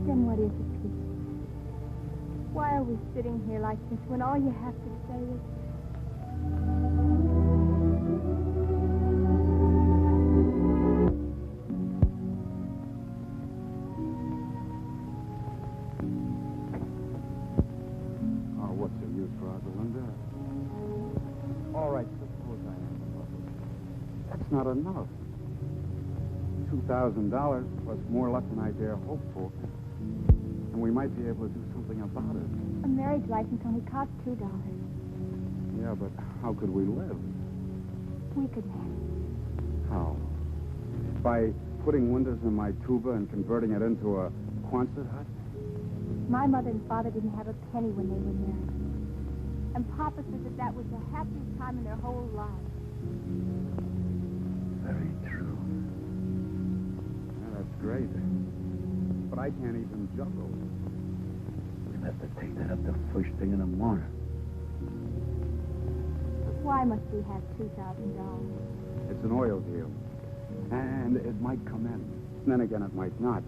Then what is it, Pete? Why are we sitting here like this when all you have to say is... Not enough. $2,000 plus more luck than I dare hope for. And we might be able to do something about it. A marriage license only costs $2. Yeah, but how could we live? We could manage. How? By putting windows in my tuba and converting it into a Quonset hut? My mother and father didn't have a penny when they were married. And Papa said that was the happiest time in their whole lives. Very true. Yeah, that's great. But I can't even juggle. We'll have to take that up the first thing in the morning. Why must we have $2,000? It's an oil deal. And it might come in. And then again, it might not.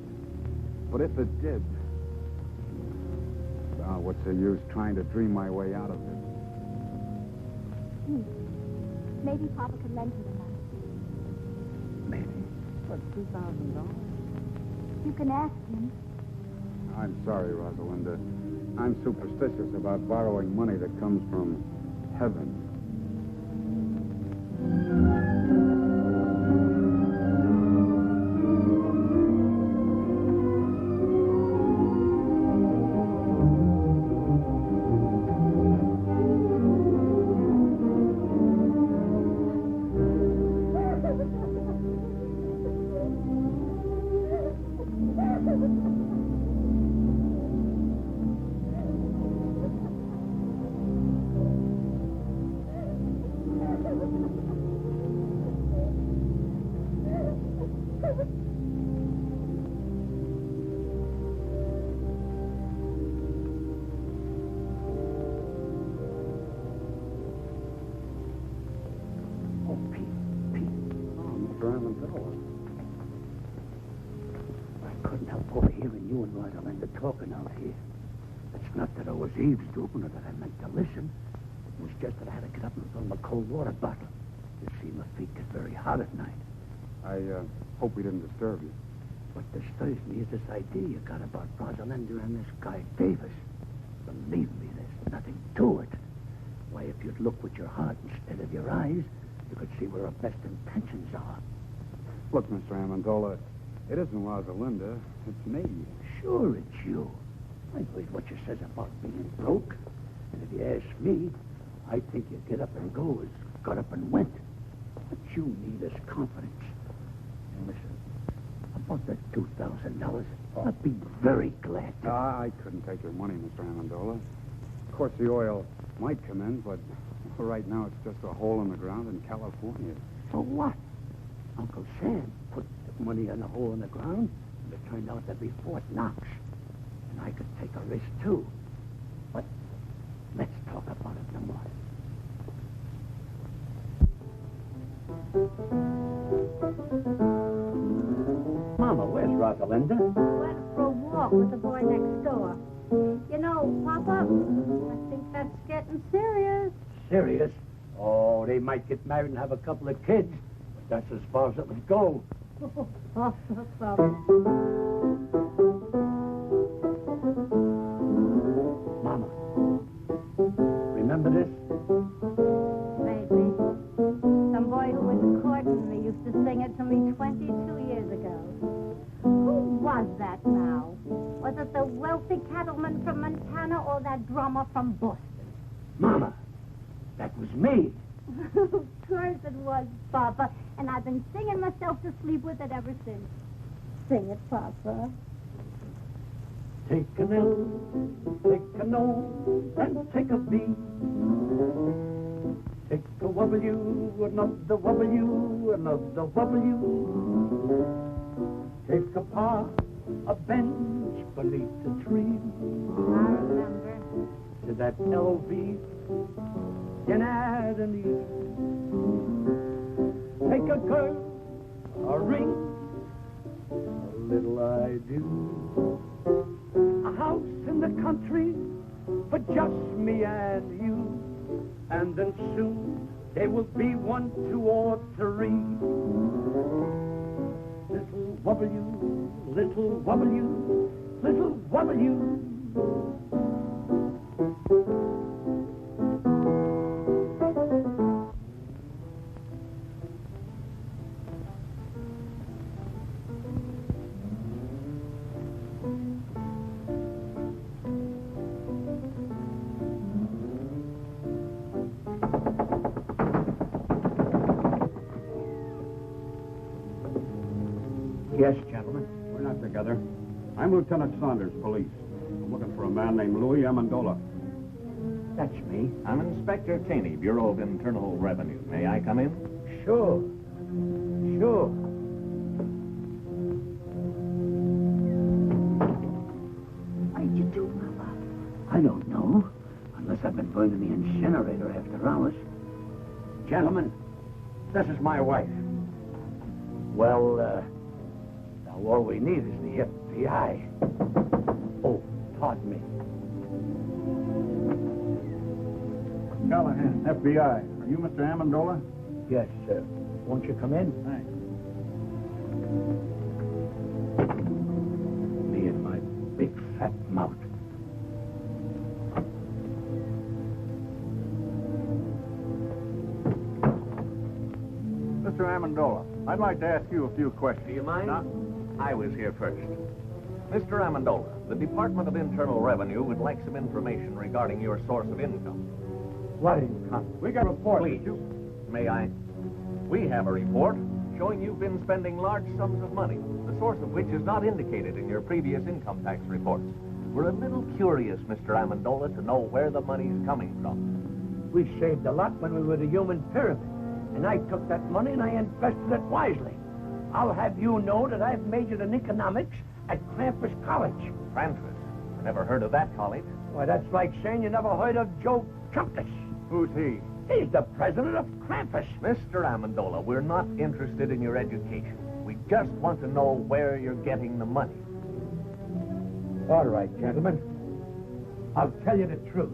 But if it did... Well, what's the use trying to dream my way out of it? Maybe Papa could lend you the money. Maybe. But $2,000? You can ask him. I'm sorry, Rosalinda. I'm superstitious about borrowing money that comes from heaven. Talking out here. It's not that I was eavesdropping or that I meant to listen. It was just that I had to get up and fill my cold water bottle. You see, my feet get very hot at night. I hope we didn't disturb you. What disturbs me is this idea you got about Rosalinda and this guy Davis. Believe me, there's nothing to it. Why, if you'd look with your heart instead of your eyes, you could see where our best intentions are. Look, Mr. Amendola, it isn't Rosalinda. It's me. Sure, it's you. I heard what you says about being broke. And if you ask me, I think you get up and go as got up and went. What you need is confidence. And listen, about that $2,000, I'd be very glad to. I couldn't take your money, Mr. Amendola. Of course, the oil might come in, but for right now, it's just a hole in the ground in California. So what? Uncle Sam put the money in a hole in the ground, and it turned out to be Fort Knox. And I could take a risk, too. But let's talk about it no more. Mama, where's Rosalinda? Went for a walk with the boy next door. You know, Papa, I think that's getting serious. Serious? Oh, they might get married and have a couple of kids. But that's as far as it would go. Mama, remember this? Maybe. Some boy who was courting me used to sing it to me 22 years ago. Who was that now? Was it the wealthy cattleman from Montana or that drummer from Boston? Mama, that was me. Of course it was, Papa. And I've been singing myself to sleep with it ever since. Sing it, Papa. Take an L, take an O, and take a B. Take a W, another W, another W. Take a par, a bench beneath the tree. I remember. To that LV, can add an E. Take a girl, a ring, a little I do. A house in the country for just me and you. And then soon there will be 1, 2, or 3. Little W, little W, little W. Yes, gentlemen. We're not together. I'm Lieutenant Saunders, police. I'm looking for a man named Louis Amendola. That's me. I'm Inspector Taney, Bureau of Internal Revenue. May I come in? Sure. Sure. What did you do, Mama? I don't know. Unless I've been burning the incinerator after hours. Gentlemen, this is my wife. Well, now all we need is the FBI. Oh, pardon me. Callahan, FBI. Are you Mr. Amendola? Yes, sir. Won't you come in? Thanks. Me and my big fat mouth. Mr. Amendola, I'd like to ask you a few questions. Do you mind? No. I was here first. Mr. Amendola, the Department of Internal Revenue would like some information regarding your source of income. What income? We got a report. Please, may I? We have a report showing you've been spending large sums of money, the source of which is not indicated in your previous income tax reports. We're a little curious, Mr. Amendola, to know where the money's coming from. We saved a lot when we were the human pyramid. And I took that money and I invested it wisely. I'll have you know that I've majored in economics at Krampus College. Krampus? I never heard of that college. Why, that's like saying you never heard of Joe Trumpus. Who's he? He's the president of Krampus. Mr. Amendola, we're not interested in your education. We just want to know where you're getting the money. All right, gentlemen. I'll tell you the truth.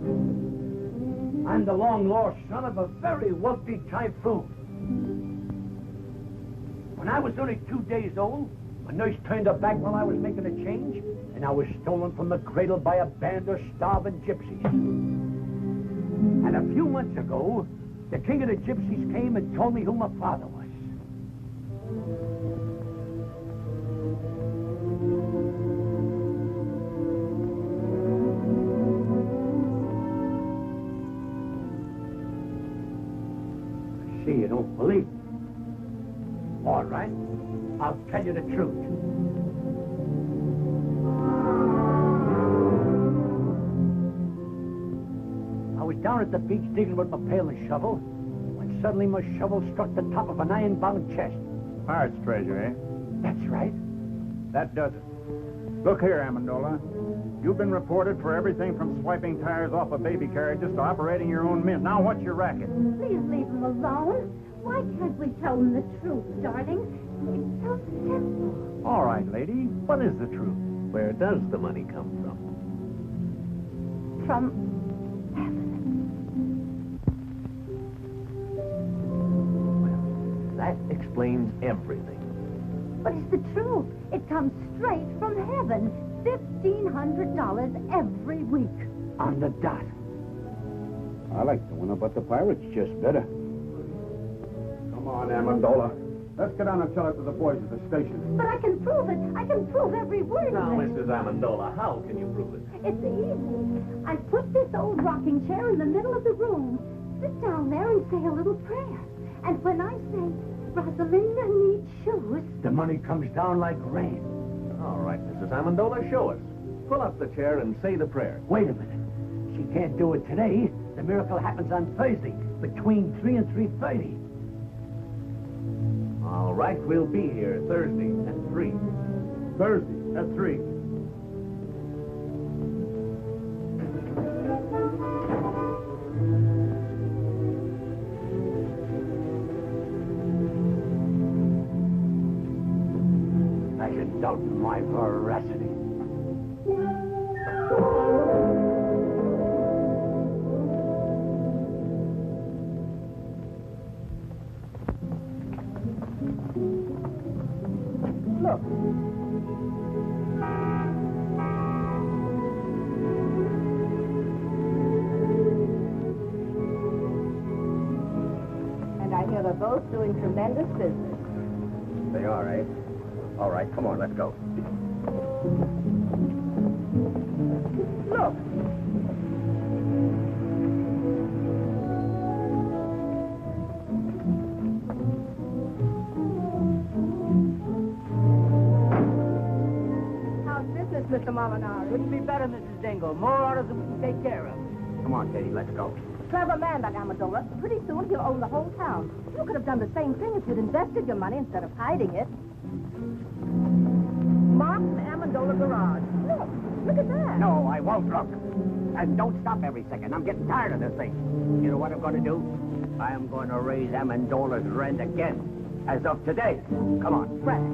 I'm the long-lost son of a very wealthy typhoon. When I was only 2 days old, my nurse turned her back while I was making a change, and I was stolen from the cradle by a band of starving gypsies. And a few months ago, the king of the gypsies came and told me who my father was. I see you don't believe me. All right. I'll tell you the truth. I was down at the beach digging with my pail and shovel when suddenly my shovel struck the top of an iron-bound chest. Pirate's treasure, eh? That's right. That does it. Look here, Amendola. You've been reported for everything from swiping tires off of baby carriages to operating your own mint. Now, what's your racket? Please leave him alone. Why can't we tell him the truth, darling? It's so simple. All right, lady. What is the truth? Where does the money come from? From That explains everything. But it's the truth. It comes straight from heaven. $1,500 every week. On the dot. I like the one about the pirates just better. Come on, Amendola. Let's get down and tell it to the boys at the station. But I can prove it. I can prove every word Now, of it. Mrs. Amendola, how can you prove it? It's easy. I put this old rocking chair in the middle of the room. Sit down there and say a little prayer. And when I say, Rosalinda needs shoes, The money comes down like rain. All right, Mrs. Amendola, show us. Pull up the chair and say the prayer. Wait a minute. She can't do it today. The miracle happens on Thursday, between 3 and 3:30. All right, we'll be here Thursday at 3. Thursday at 3. I should doubt my veracity. Look. And I hear they're both doing tremendous business. They are, eh? All right, come on, let's go. Look. How's business, Mr. Molinari? Couldn't be better, Mrs. Dingle. More orders than we can take care of. Come on, Katie, let's go. Clever man, that Amendola. Pretty soon he'll own the whole town. You could have done the same thing if you'd invested your money instead of hiding it. Mark's Amendola garage. Look at that. No, I won't look. And don't stop every second. I'm getting tired of this thing. You know what I'm going to do? I am going to raise Amendola's rent again. As of today. Come on. Frank.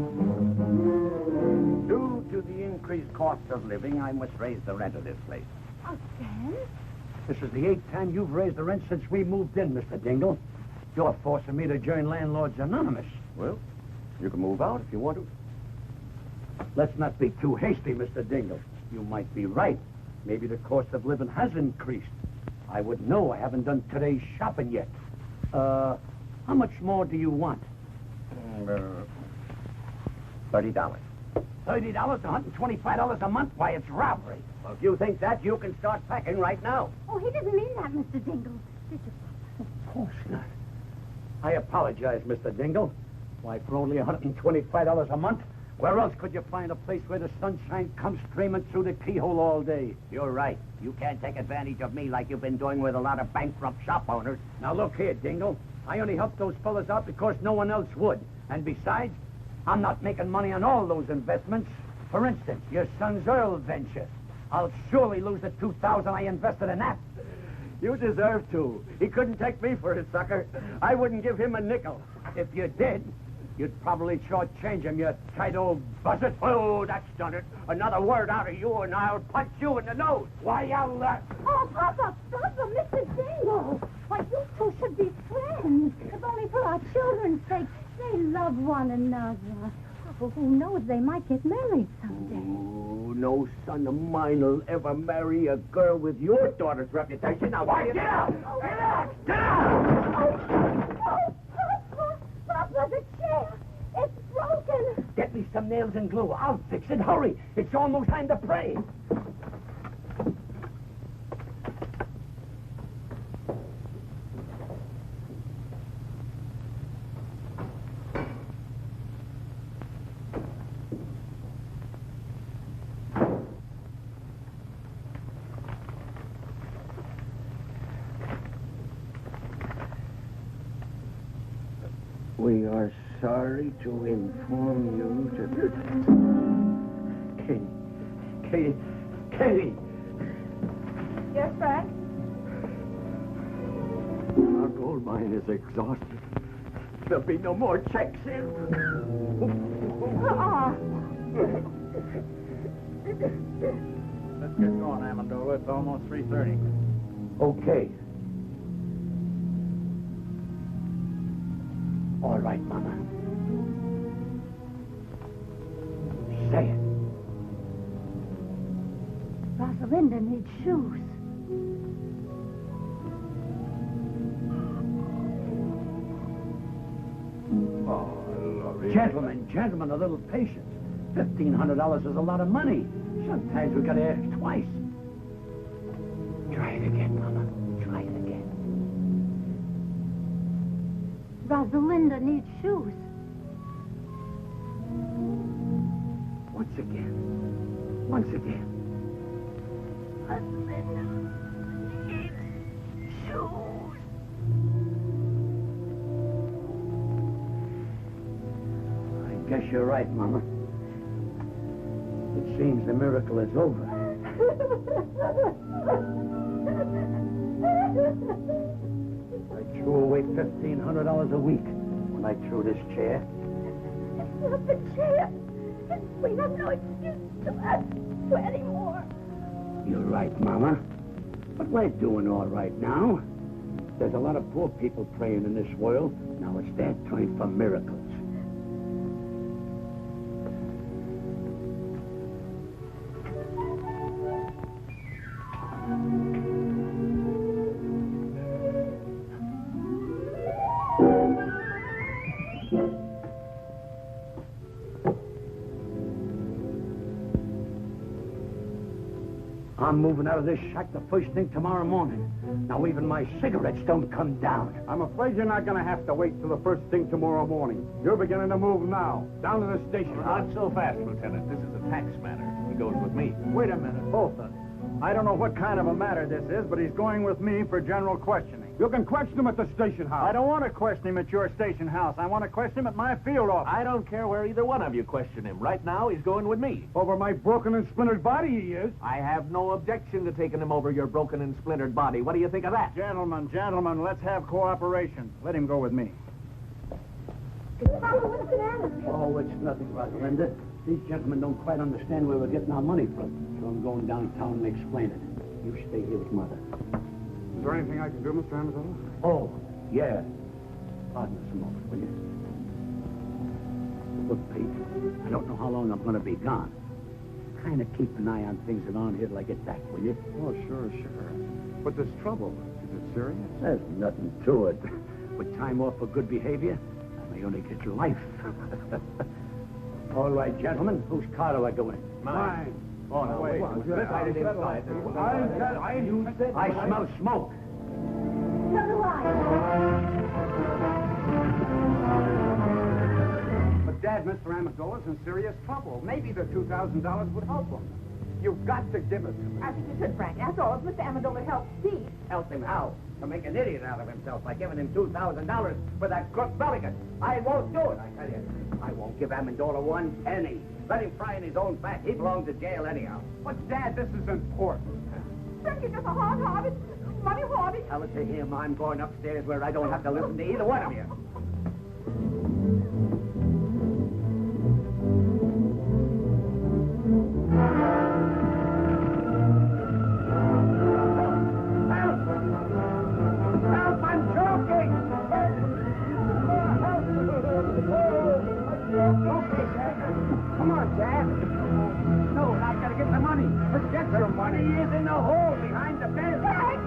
Due to the increased cost of living, I must raise the rent of this place. again? This is the 8th time you've raised the rent since we moved in, Mr. Dingle. You're forcing me to join Landlords Anonymous. Well, you can move out if you want to. Let's not be too hasty, Mr. Dingle. You might be right. Maybe the cost of living has increased. I wouldn't know. I haven't done today's shopping yet. How much more do you want? $30. $30, $125 a month? Why, it's robbery. Well, if you think that, you can start packing right now. Oh, he didn't mean that, Mr. Dingle. Did you? Of course not. I apologize, Mr. Dingle. Why, for only $125 a month, where else could you find a place where the sunshine comes streaming through the keyhole all day? You're right. You can't take advantage of me like you've been doing with a lot of bankrupt shop owners. Now, look here, Dingle. I only helped those fellas out because no one else would. And besides, I'm not making money on all those investments. For instance, your son's oil venture. I'll surely lose the $2,000 I invested in that. You deserve to. He couldn't take me for his sucker. I wouldn't give him a nickel. If you did, you'd probably shortchange him, you tight old buzzard. Oh, that's done it. Another word out of you, and I'll punch you in the nose. Why, I'll... Oh, Papa, Mr. Dingle. Why, you two should be friends. If only for our children's sake. They love one another. Papa, who knows, they might get married someday. Oh, no son of mine will ever marry a girl with your daughter's reputation. Now, why, get out! Get out! Get out! Oh, Papa, the chair. It's broken. Get me some nails and glue. I'll fix it. Hurry. It's almost time to pray. sorry to inform you that... Katie! Yes, Frank? Our gold mine is exhausted. There'll be no more checks in. Let's get going, Amendola. It's almost 3:30. Okay. All right, Mama. Say it. Rosalinda needs shoes. Oh, Lord. Gentlemen, a little patience. $1,500 is a lot of money. Sometimes we gotta ask twice. Try it again, Mama. Try it again. Rosalinda needs shoes. Once again. Once again. Rosalinda needs shoes. I guess you're right, Mama. It seems the miracle is over. I threw away $1,500 a week when I threw this chair. It's not the chair. We have no excuse to ask for any more. You're right, Mama. But we're doing all right now. There's a lot of poor people praying in this world. Now it's their time for miracles. I'm moving out of this shack the first thing tomorrow morning. Now even my cigarettes don't come down. I'm afraid you're not going to have to wait till the first thing tomorrow morning. You're beginning to move now. Down to the station. Not so fast, Lieutenant. This is a tax matter. He goes with me. Wait a minute, both of you. I don't know what kind of a matter this is, but he's going with me for general questioning. You can question him at the station house. I don't want to question him at your station house. I want to question him at my field office. I don't care where either one of you question him. Right now, he's going with me. Over my broken and splintered body, he is. I have no objection to taking him over your broken and splintered body. What do you think of that? Gentlemen, let's have cooperation. Let him go with me. Papa, what's the matter? Oh, it's nothing, Rosalinda. These gentlemen don't quite understand where we're getting our money from. So I'm going downtown and explaining it. You stay here with Mother. Is there anything I can do, Mr. Amendola? Oh, yeah. Pardon us a moment, will you? Look, Pete, I don't know how long I'm going to be gone. Kind of keep an eye on things around here till I get back, will you? Oh, sure. But this trouble, is it serious? There's nothing to it. With time off for good behavior, I may only get your life. All right, gentlemen, whose car do I go in? Mine. Oh, no, wait. I smell smoke. So do I. But, Dad, Mr. Amendola's in serious trouble. Maybe the $2,000 would help him. You've got to give it to me. I think you should, Frank. After all, if Mr. Amendola helps Pete. Help him how? To make an idiot out of himself by giving him $2,000 for that crook Belligan. I won't do it, I tell you. I won't give Amendola one penny. Let him fry in his own fat. He belongs to jail anyhow. But, Dad, this is important. Frank, you're just a hard-hearted, money-hoarding. Tell it to him I'm going upstairs where I don't have to listen to either one of you. Help, I'm choking! Okay, Dad. Come on, Dad. No, I gotta get the money. Let's get some money. He is in the hole behind the bed. Frank!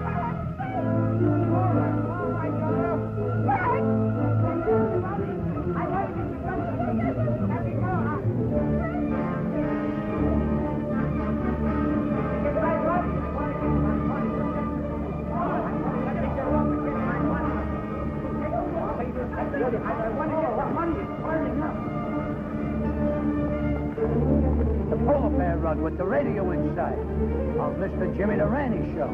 The polar bear rug with the radio inside. Of Mr. Jimmy the Ranny Show.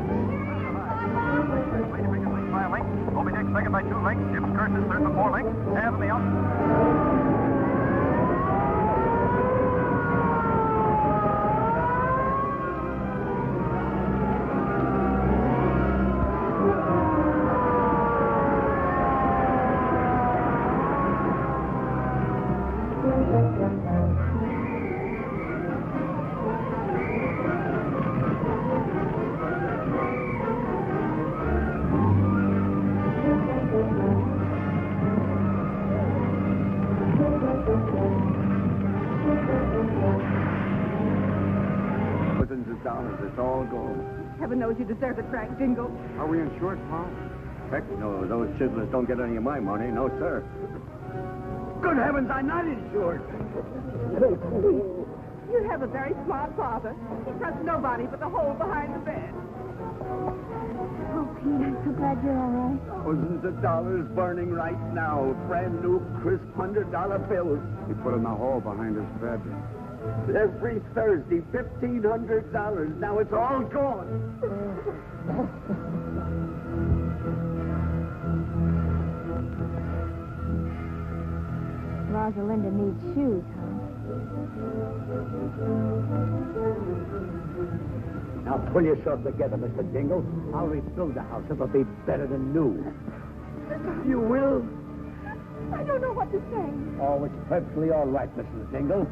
Lady Bridget leads by a length. Moby Dick second by 2 lengths. Jim's Curtis third by 4 lengths. Tab in the out. It's all gone. Heaven knows you deserve the crack, Jingle. Are we insured, Pa? Heck no, those chiselers don't get any of my money. No, sir. Good heavens, I'm not insured. You have a very smart father. He trusts nobody but the hole behind the bed. Oh, Pete, I'm so glad you're all right. Thousands of dollars burning right now. Brand new, crisp $100 bills. He put in the hole behind his bed. Every Thursday, $1,500. Now it's all gone. Rosalinda needs shoes, huh? Now pull yourself together, Mr. Jingle. I'll rebuild the house. It'll be better than new. You will? I don't know what to say. Oh, it's perfectly all right, Mrs. Jingle.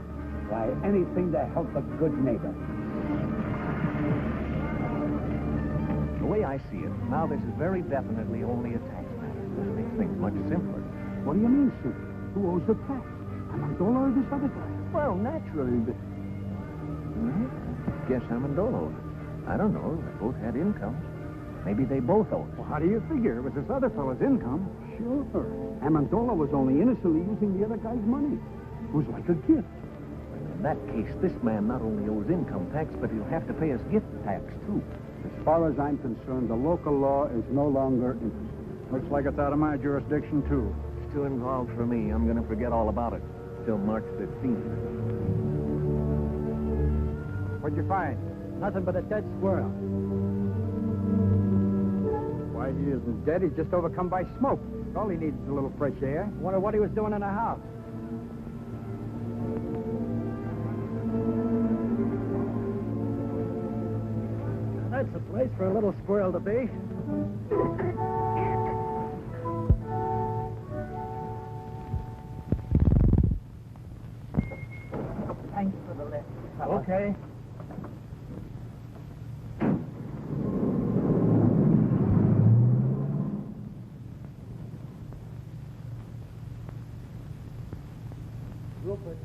Why, anything to help a good neighbor. The way I see it, now this is very definitely only a tax matter. This makes things much simpler. What do you mean, simple? Who owes the tax? Amendola or this other guy? Well, naturally, but... Guess Amendola owes it. I don't know. They both had incomes. Maybe they both owe it. Well, how do you figure? It was this other fellow's income. Sure. Amendola was only innocently using the other guy's money. It was like a gift. In that case, this man not only owes income tax, but he'll have to pay us gift tax, too. As far as I'm concerned, the local law is no longer interested. Looks like it's out of my jurisdiction, too. It's too involved for me. I'm going to forget all about it till March 15th. What'd you find? Nothing but a dead squirrel. Why, he isn't dead. He's just overcome by smoke. All he needs is a little fresh air. Wonder what he was doing in the house. That's the place for a little squirrel to be. Thanks for the lift. Okay. Rupert.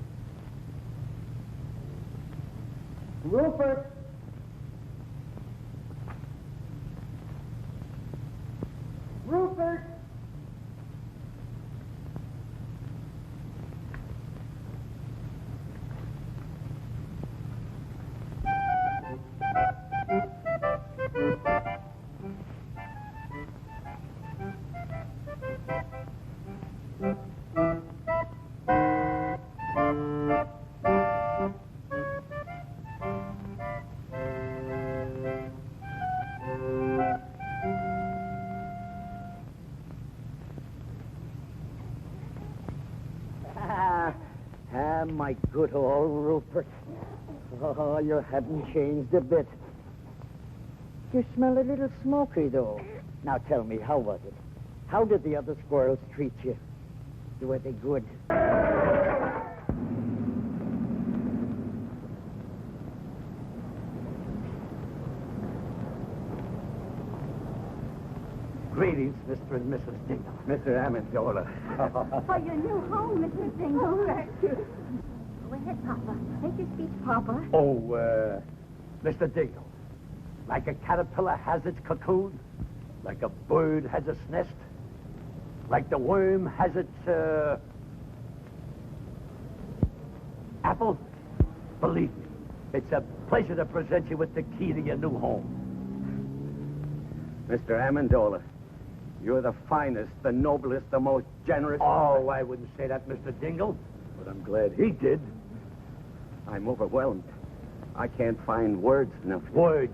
Rupert! Rupert! My good old Rupert. Oh, you haven't changed a bit. You smell a little smoky, though. Now tell me, how was it? How did the other squirrels treat you? Were they good? Greetings, Mr. and Mrs. Jingle. Mr. Amendola. For your new home, Mr. Jingle. Thank you. Go ahead, Papa. Take your speech, Papa. Oh, Mr. Jingle. Like a caterpillar has its cocoon, like a bird has its nest, like the worm has its, apple. Believe me, it's a pleasure to present you with the key to your new home. Mr. Amendola, you're the finest, the noblest, the most generous... Oh, I wouldn't say that, Mr. Jingle, but I'm glad he did. I'm overwhelmed. I can't find words enough. Words.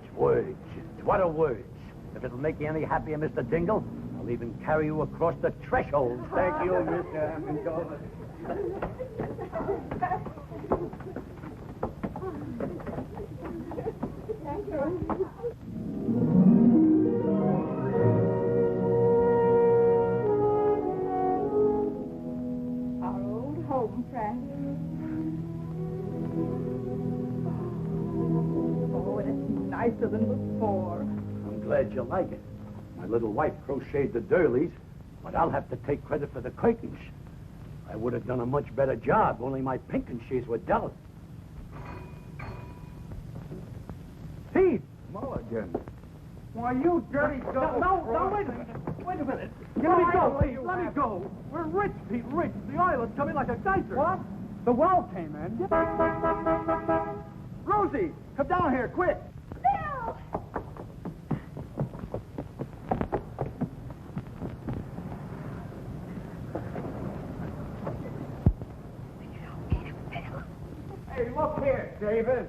What are words? If it'll make you any happier, Mr. Jingle, I'll even carry you across the threshold. Thank you, Mr. Amendola. Our old home, Frank. Oh, and it's nicer than before. I'm glad you like it. My little wife crocheted the doilies, but I'll have to take credit for the curtains. I would have done a much better job, only my pinkensies were dull. Pete! Mulligan. Why, you dirty dog. No, wait a minute. Wait a minute. Let me go, please. Let me go. We're rich, Pete, rich. The oil is coming like a geyser. What? The well came in. Rosie, come down here, quick. Bill! Hey, look here, David.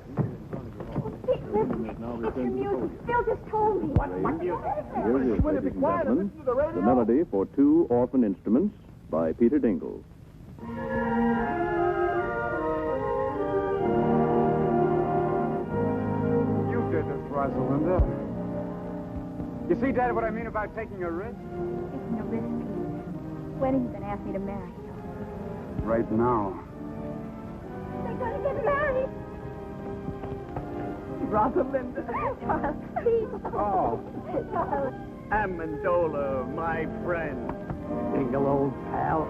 Dick, listen. It's your music. Bill just told me. What music? Here is, ladies and gentlemen, the melody for Two Orphan Instruments by Peter Dingle. You did this, Rosalinda. You see, Dad, what I mean about taking a risk? Taking a risk, Pete. Wedding's been asked me to marry you. Right now. They're gonna get married. Rosalinda. Charles, please. Oh. Charles. Amendola, my friend. Jingle, old pal.